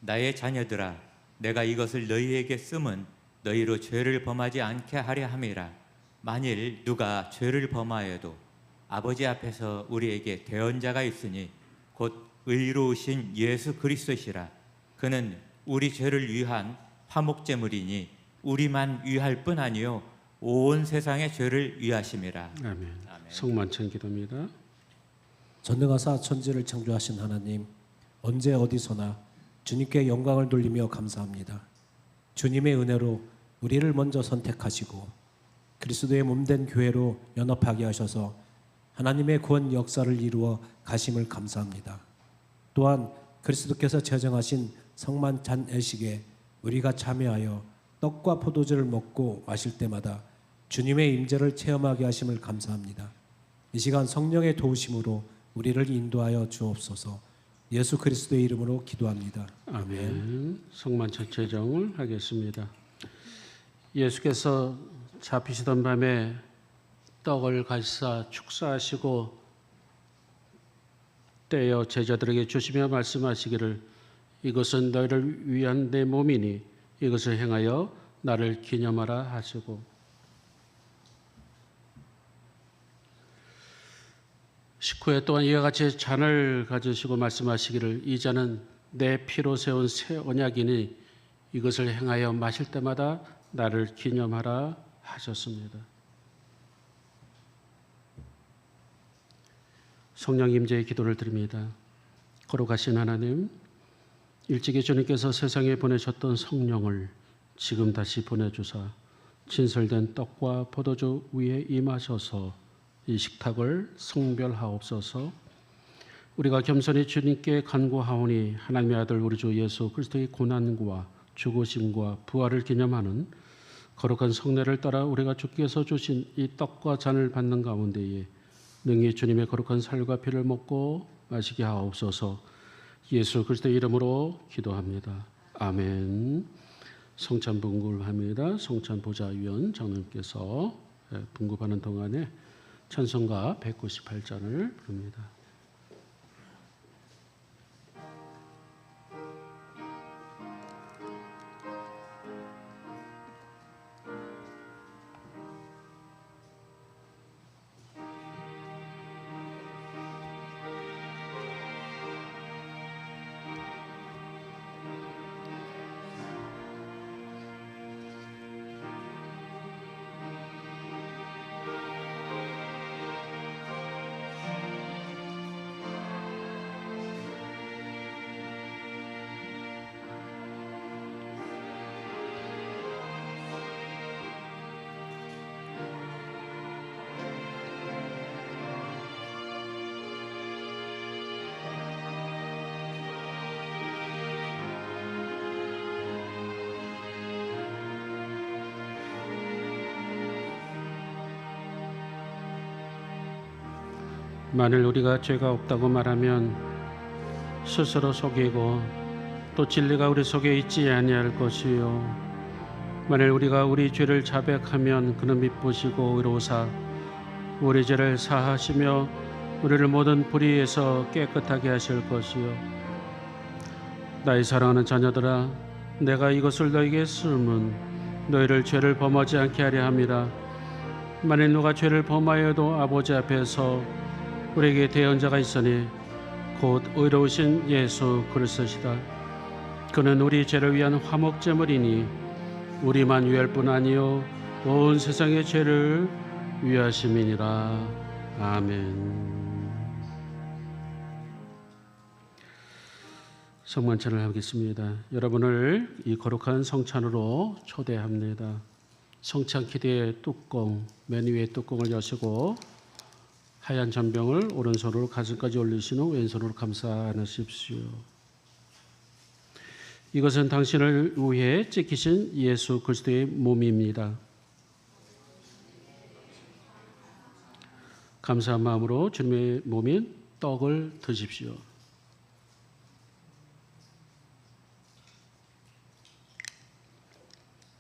나의 자녀들아, 내가 이것을 너희에게 쓰면 너희로 죄를 범하지 않게 하려 함이라. 만일 누가 죄를 범하여도 아버지 앞에서 우리에게 대언자가 있으니 곧 의로우신 예수 그리스도시라. 그는 우리 죄를 위한 화목제물이니 우리만 위할 뿐 아니요 온 세상의 죄를 위하심이라. 아멘. 아멘. 성만찬 기도입니다. 전능하사 천지를 창조하신 하나님, 언제 어디서나 주님께 영광을 돌리며 감사합니다. 주님의 은혜로 우리를 먼저 선택하시고 그리스도의 몸된 교회로 연합하게 하셔서 하나님의 구원 역사를 이루어 가심을 감사합니다. 또한 그리스도께서 제정하신 성만찬 예식에 우리가 참여하여 떡과 포도주를 먹고 마실 때마다 주님의 임재를 체험하게 하심을 감사합니다. 이 시간 성령의 도우심으로 우리를 인도하여 주옵소서. 예수 그리스도의 이름으로 기도합니다. 아멘. 성만찬 제정을 하겠습니다. 예수께서 잡히시던 밤에 떡을 가시사 축사하시고 떼어 제자들에게 주시며 말씀하시기를 이것은 너희를 위한 내 몸이니 이것을 행하여 나를 기념하라 하시고 식후에 또한 이와 같이 잔을 가지시고 말씀하시기를 이 잔은 내 피로 세운 새 언약이니 이것을 행하여 마실 때마다 나를 기념하라 하셨습니다. 성령 임재의 기도를 드립니다. 거룩하신 하나님, 일찍이 주님께서 세상에 보내셨던 성령을 지금 다시 보내주사 진설된 떡과 포도주 위에 임하셔서 이 식탁을 성별하옵소서. 우리가 겸손히 주님께 간구하오니 하나님의 아들 우리 주 예수 그리스도의 고난과 죽으심과 부활을 기념하는 거룩한 성례를 따라 우리가 주께서 주신 이 떡과 잔을 받는 가운데에 능히 주님의 거룩한 살과 피를 먹고 마시게 하옵소서. 예수 그리스도의 이름으로 기도합니다. 아멘. 성찬 분급합니다. 성찬 보좌위원 장로님께서 분급하는 동안에 찬송가 198장을 부릅니다. 만일 우리가 죄가 없다고 말하면 스스로 속이고 또 진리가 우리 속에 있지 아니할 것이요 만일 우리가 우리 죄를 자백하면 그는 미쁘시고 의로우사 우리 죄를 사하시며 우리를 모든 불의에서 깨끗하게 하실 것이요 나의 사랑하는 자녀들아 내가 이것을 너에게 쓰면 너희를 죄를 범하지 않게 하려 함이라 만일 누가 죄를 범하여도 아버지 앞에서 우리에게 대언자가 있으니 곧 의로우신 예수 그리스도시다. 그는 우리 죄를 위한 화목제물이니 우리만 위할 뿐 아니요 온 세상의 죄를 위하심이니라. 아멘. 성만찬을 하겠습니다. 여러분을 이 거룩한 성찬으로 초대합니다. 성찬 기대의 뚜껑, 맨 위의 뚜껑을 여시고 하얀 전병을 오른손으로 가슴까지 올리신 후 왼손으로 감싸 안으십시오. 이것은 당신을 위해 찢기신 예수 그리스도의 몸입니다. 감사한 마음으로 주님의 몸인 떡을 드십시오.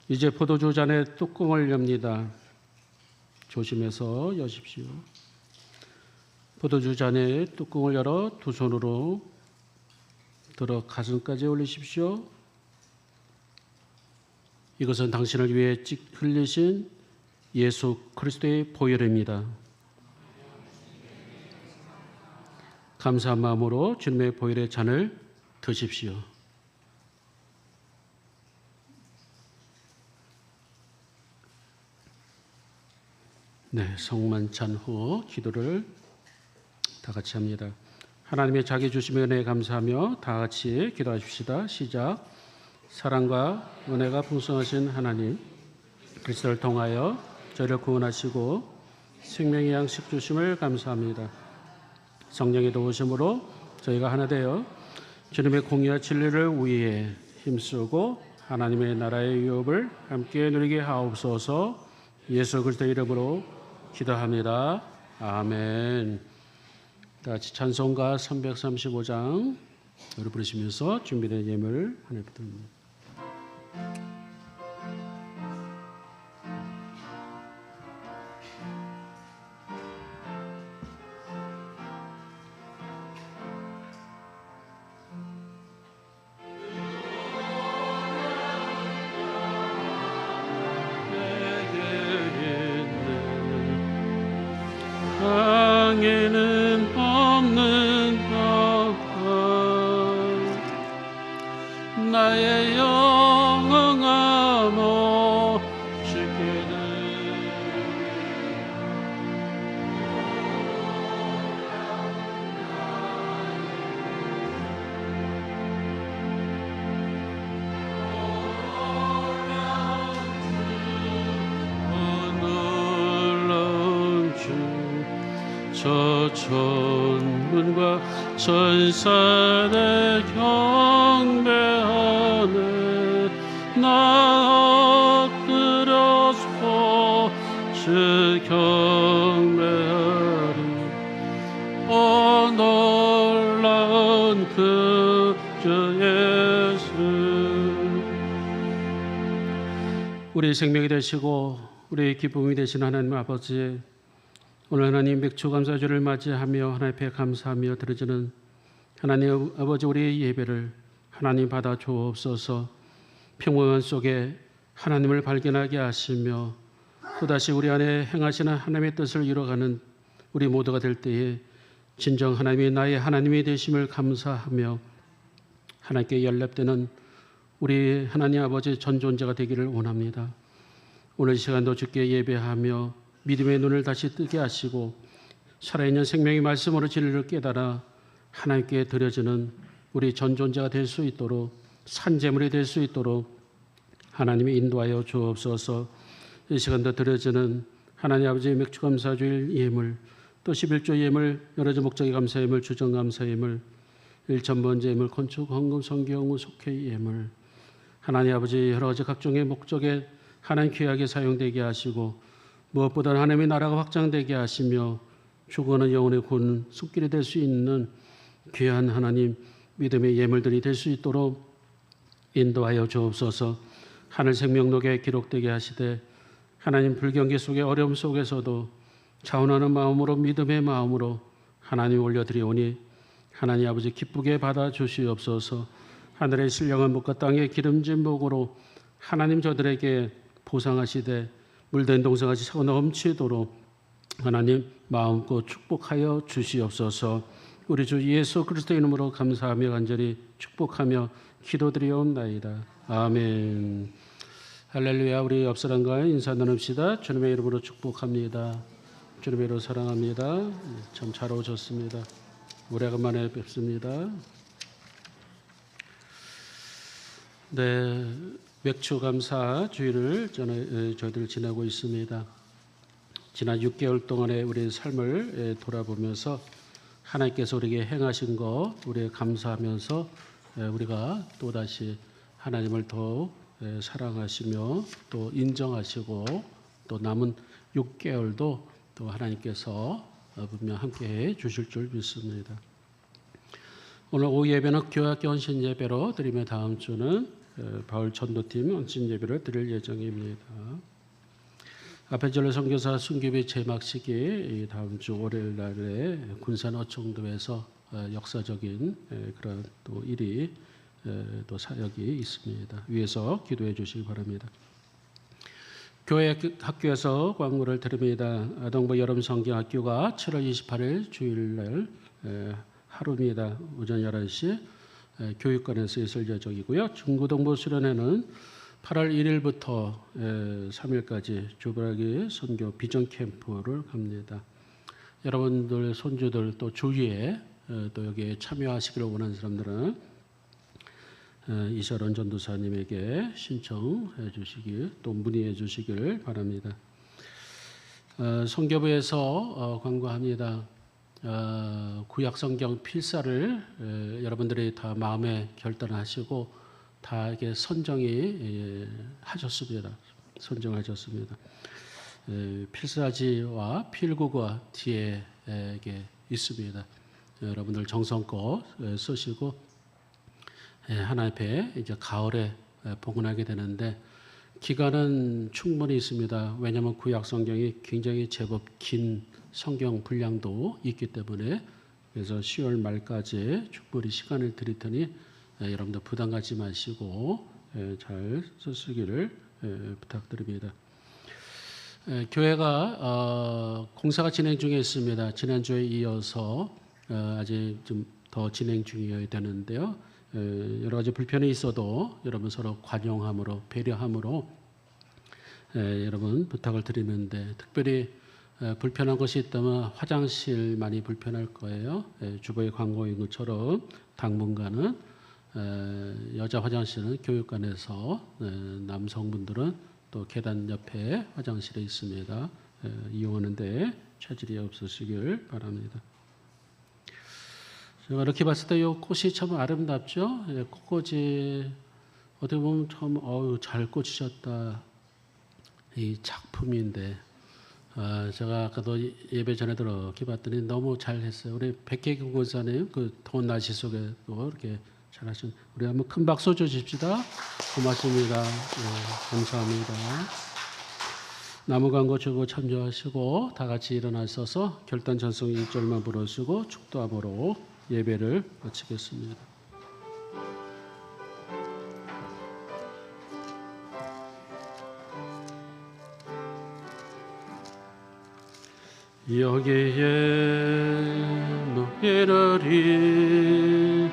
이제 포도주 잔의 뚜껑을 엽니다. 조심해서 여십시오. 포도주 잔의 뚜껑을 열어 두 손으로 들어 가슴까지 올리십시오. 이것은 당신을 위해 흘리신 예수 그리스도의 보혈입니다. 감사한 마음으로 주님의 보혈의 잔을 드십시오. 네, 성만찬 후 기도를 다 같이 합니다. 하나님의 자기 주심의 은혜에 감사하며 다 같이 기도하십시다. 시작. 사랑과 은혜가 풍성하신 하나님, 그리스도를 통하여 저희를 구원하시고 생명의 양식 주심을 감사합니다. 성령의 도우심으로 저희가 하나 되어 주님의 공의와 진리를 위해 힘쓰고 하나님의 나라의 유업을 함께 누리게 하옵소서. 예수 그리스도 이름으로 기도합니다. 아멘. 다 같이 찬송가 335장 노래 부르시면서 준비된 예물 하늘 드립니다. 땅에는 없는 평강 나의 영혼아 모시기를 놀라운 주 저 천문과 천사를 경배하네 나 엎드려서 주 경배하리 오 놀라운 그 주 예수 우리의 생명이 되시고 우리의 기쁨이 되신 하나님 아버지 오늘 하나님 맥주감사주를 맞이하며 하나님 앞에 감사하며 드려지는 하나님 아버지 우리의 예배를 하나님 받아 주옵소서. 평범한 속에 하나님을 발견하게 하시며 또다시 우리 안에 행하시는 하나님의 뜻을 이뤄가는 우리 모두가 될 때에 진정 하나님이 나의 하나님이 되심을 감사하며 하나님께 연락되는 우리 하나님 아버지 전존재가 되기를 원합니다. 오늘 이 시간도 주께 예배하며 믿음의 눈을 다시 뜨게 하시고 살아있는 생명의 말씀으로 진리를 깨달아 하나님께 드려지는 우리 전존재가 될 수 있도록 산재물이 될 수 있도록 하나님이 인도하여 주옵소서. 이 시간도 드려지는 하나님 아버지의 맥주감사주일 예물 또 11조 예물 여러지 목적의 감사 예물 주정 감사 예물 일천번제 예물 건축 헌금 성경 속회 예물 하나님 아버지 여러 가지 각종의 목적에 하나님 귀하게 사용되게 하시고 무엇보다 하나님의 나라가 확장되게 하시며 죽어가는 영혼의 군 숲길이 될 수 있는 귀한 하나님 믿음의 예물들이 될 수 있도록 인도하여 주옵소서. 하늘 생명록에 기록되게 하시되 하나님 불경기 속의 어려움 속에서도 자원하는 마음으로 믿음의 마음으로 하나님 올려드리오니 하나님 아버지 기쁘게 받아 주시옵소서. 하늘의 신령한 목과 땅의 기름진 목으로 하나님 저들에게 보상하시되 물된 동성같이 차고 넘치도록 하나님 마음껏 축복하여 주시옵소서. 우리 주 예수 그리스도 이름으로 감사하며 간절히 축복하며 기도드리옵나이다. 아멘. 할렐루야. 우리 옆 사람과 인사 나눕시다. 주님의 이름으로 축복합니다. 주님의 이름으로 사랑합니다. 참 잘 오셨습니다. 오래간만에 뵙습니다. 네, 맥주 감사 주일을 저희들 지내고 있습니다. 지난 6개월 동안의 우리의 삶을 돌아보면서 하나님께서 우리에게 행하신 것 우리에 감사하면서 우리가 또다시 하나님을 더 사랑하시며 또 인정하시고 또 남은 6개월도 또 하나님께서 분명 함께해 주실 줄 믿습니다. 오늘 오후 예배는 교회학교 헌신 예배로 드리며 다음 주는 바울 전도팀 헌신 예배를 드릴 예정입니다. 앞에 절로 선교사 순교비 제막식이 다음 주 월요일 날에 군산 어청도에서 역사적인 그런 또 일이 또 사역이 있습니다. 위에서 기도해 주시기 바랍니다. 교회 학교에서 광고를 드립니다. 아동부 여름 성경학교가 7월 28일 주일날 하루입니다. 오전 11시 교육관에서 있을 예정이고요. 중고등부 수련회는 8월 1일부터 3일까지 주보라기 선교 비전 캠프를 갑니다. 여러분들 손주들 또 주위에 또 여기에 참여하시기를 원하는 사람들은 이철원 전도사님에게 신청해 주시길 또 문의해 주시길 바랍니다. 선교부에서 광고합니다. 구약성경 필사를 여러분들이 다 마음에 결단하시고 다 이게 선정하셨습니다. 필사지와 필구가 뒤에 이게 있습니다. 여러분들 정성껏 쓰시고 하나님 앞에 이제 가을에 복원하게 되는데 기간은 충분히 있습니다. 왜냐하면 구약 성경이 굉장히 제법 긴 성경 분량도 있기 때문에 그래서 10월 말까지 충분히 시간을 드릴 테니 여러분들 부담 갖지 마시고 잘 쓰시기를 부탁드립니다. 교회가 공사가 진행 중에 있습니다. 지난주에 이어서 아직 좀 더 진행 중이어야 되는데요. 여러 가지 불편이 있어도 여러분 서로 관용함으로 배려함으로 여러분 부탁을 드리는데 특별히 불편한 것이 있다면 화장실 많이 불편할 거예요. 주보에 광고인 것처럼 당분간은 여자 화장실은 교육관에서 남성분들은 또 계단 옆에 화장실에 있습니다. 이용하는데 차질이 없으시길 바랍니다. 제가 이렇게 봤을 때 이 꽃이 참 아름답죠. 꽃꽂이 어떻게 보면 참 잘 꽂으셨다 이 작품인데 제가 아까도 예배 전에 이렇게 봤더니 너무 잘했어요. 우리 백혜경 권사님 그 더운 날씨 속에도 이렇게 잘하신 우리 한번 큰 박수 주십시다. 고맙습니다. 감사합니다. 나무 광고 주고 참조하시고 다 같이 일어나셔서 결단 전송 1절만 부르시고 축도함으로 예배를 마치겠습니다. 여기에 모이러리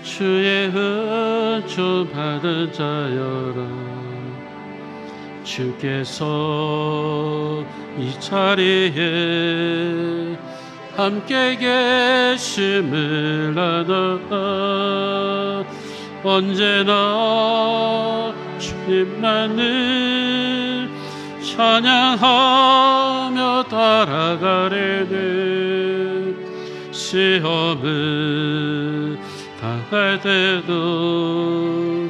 주의 은총 받은 자여라. 주께서 이 자리에 함께 계심을 알아 언제나 주님만을 찬양하며 따라가려는 시험을 당할 때도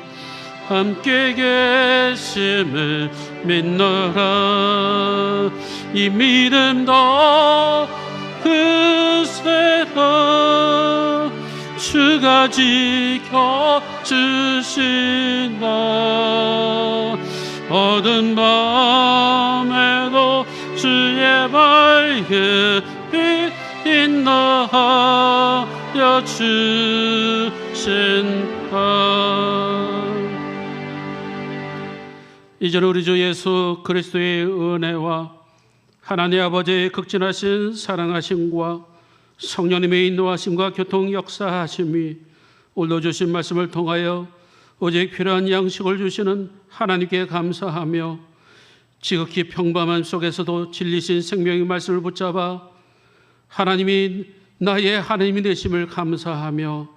함께 계심을 믿노라. 이 믿음 더 그새도 주가 지켜주신다. 어두운 밤에도 주의 밝은 빛 인도하여 주신다. 이제는 우리 주 예수 그리스도의 은혜와 하나님 아버지의 극진하신 사랑하심과 성령님의 인도하심과 교통 역사하심이 오늘 주신 말씀을 통하여 오직 필요한 양식을 주시는 하나님께 감사하며 지극히 평범함 속에서도 진리신 생명의 말씀을 붙잡아 하나님이 나의 하나님이 되심을 감사하며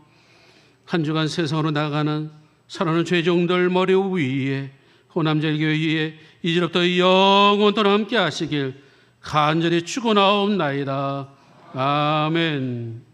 한 주간 세상으로 나가는 사랑하는 죄종들 머리 위에 호남제일교회에 이제부터 영원토록 함께 하시길 간절히 축원하옵나이다. 아멘.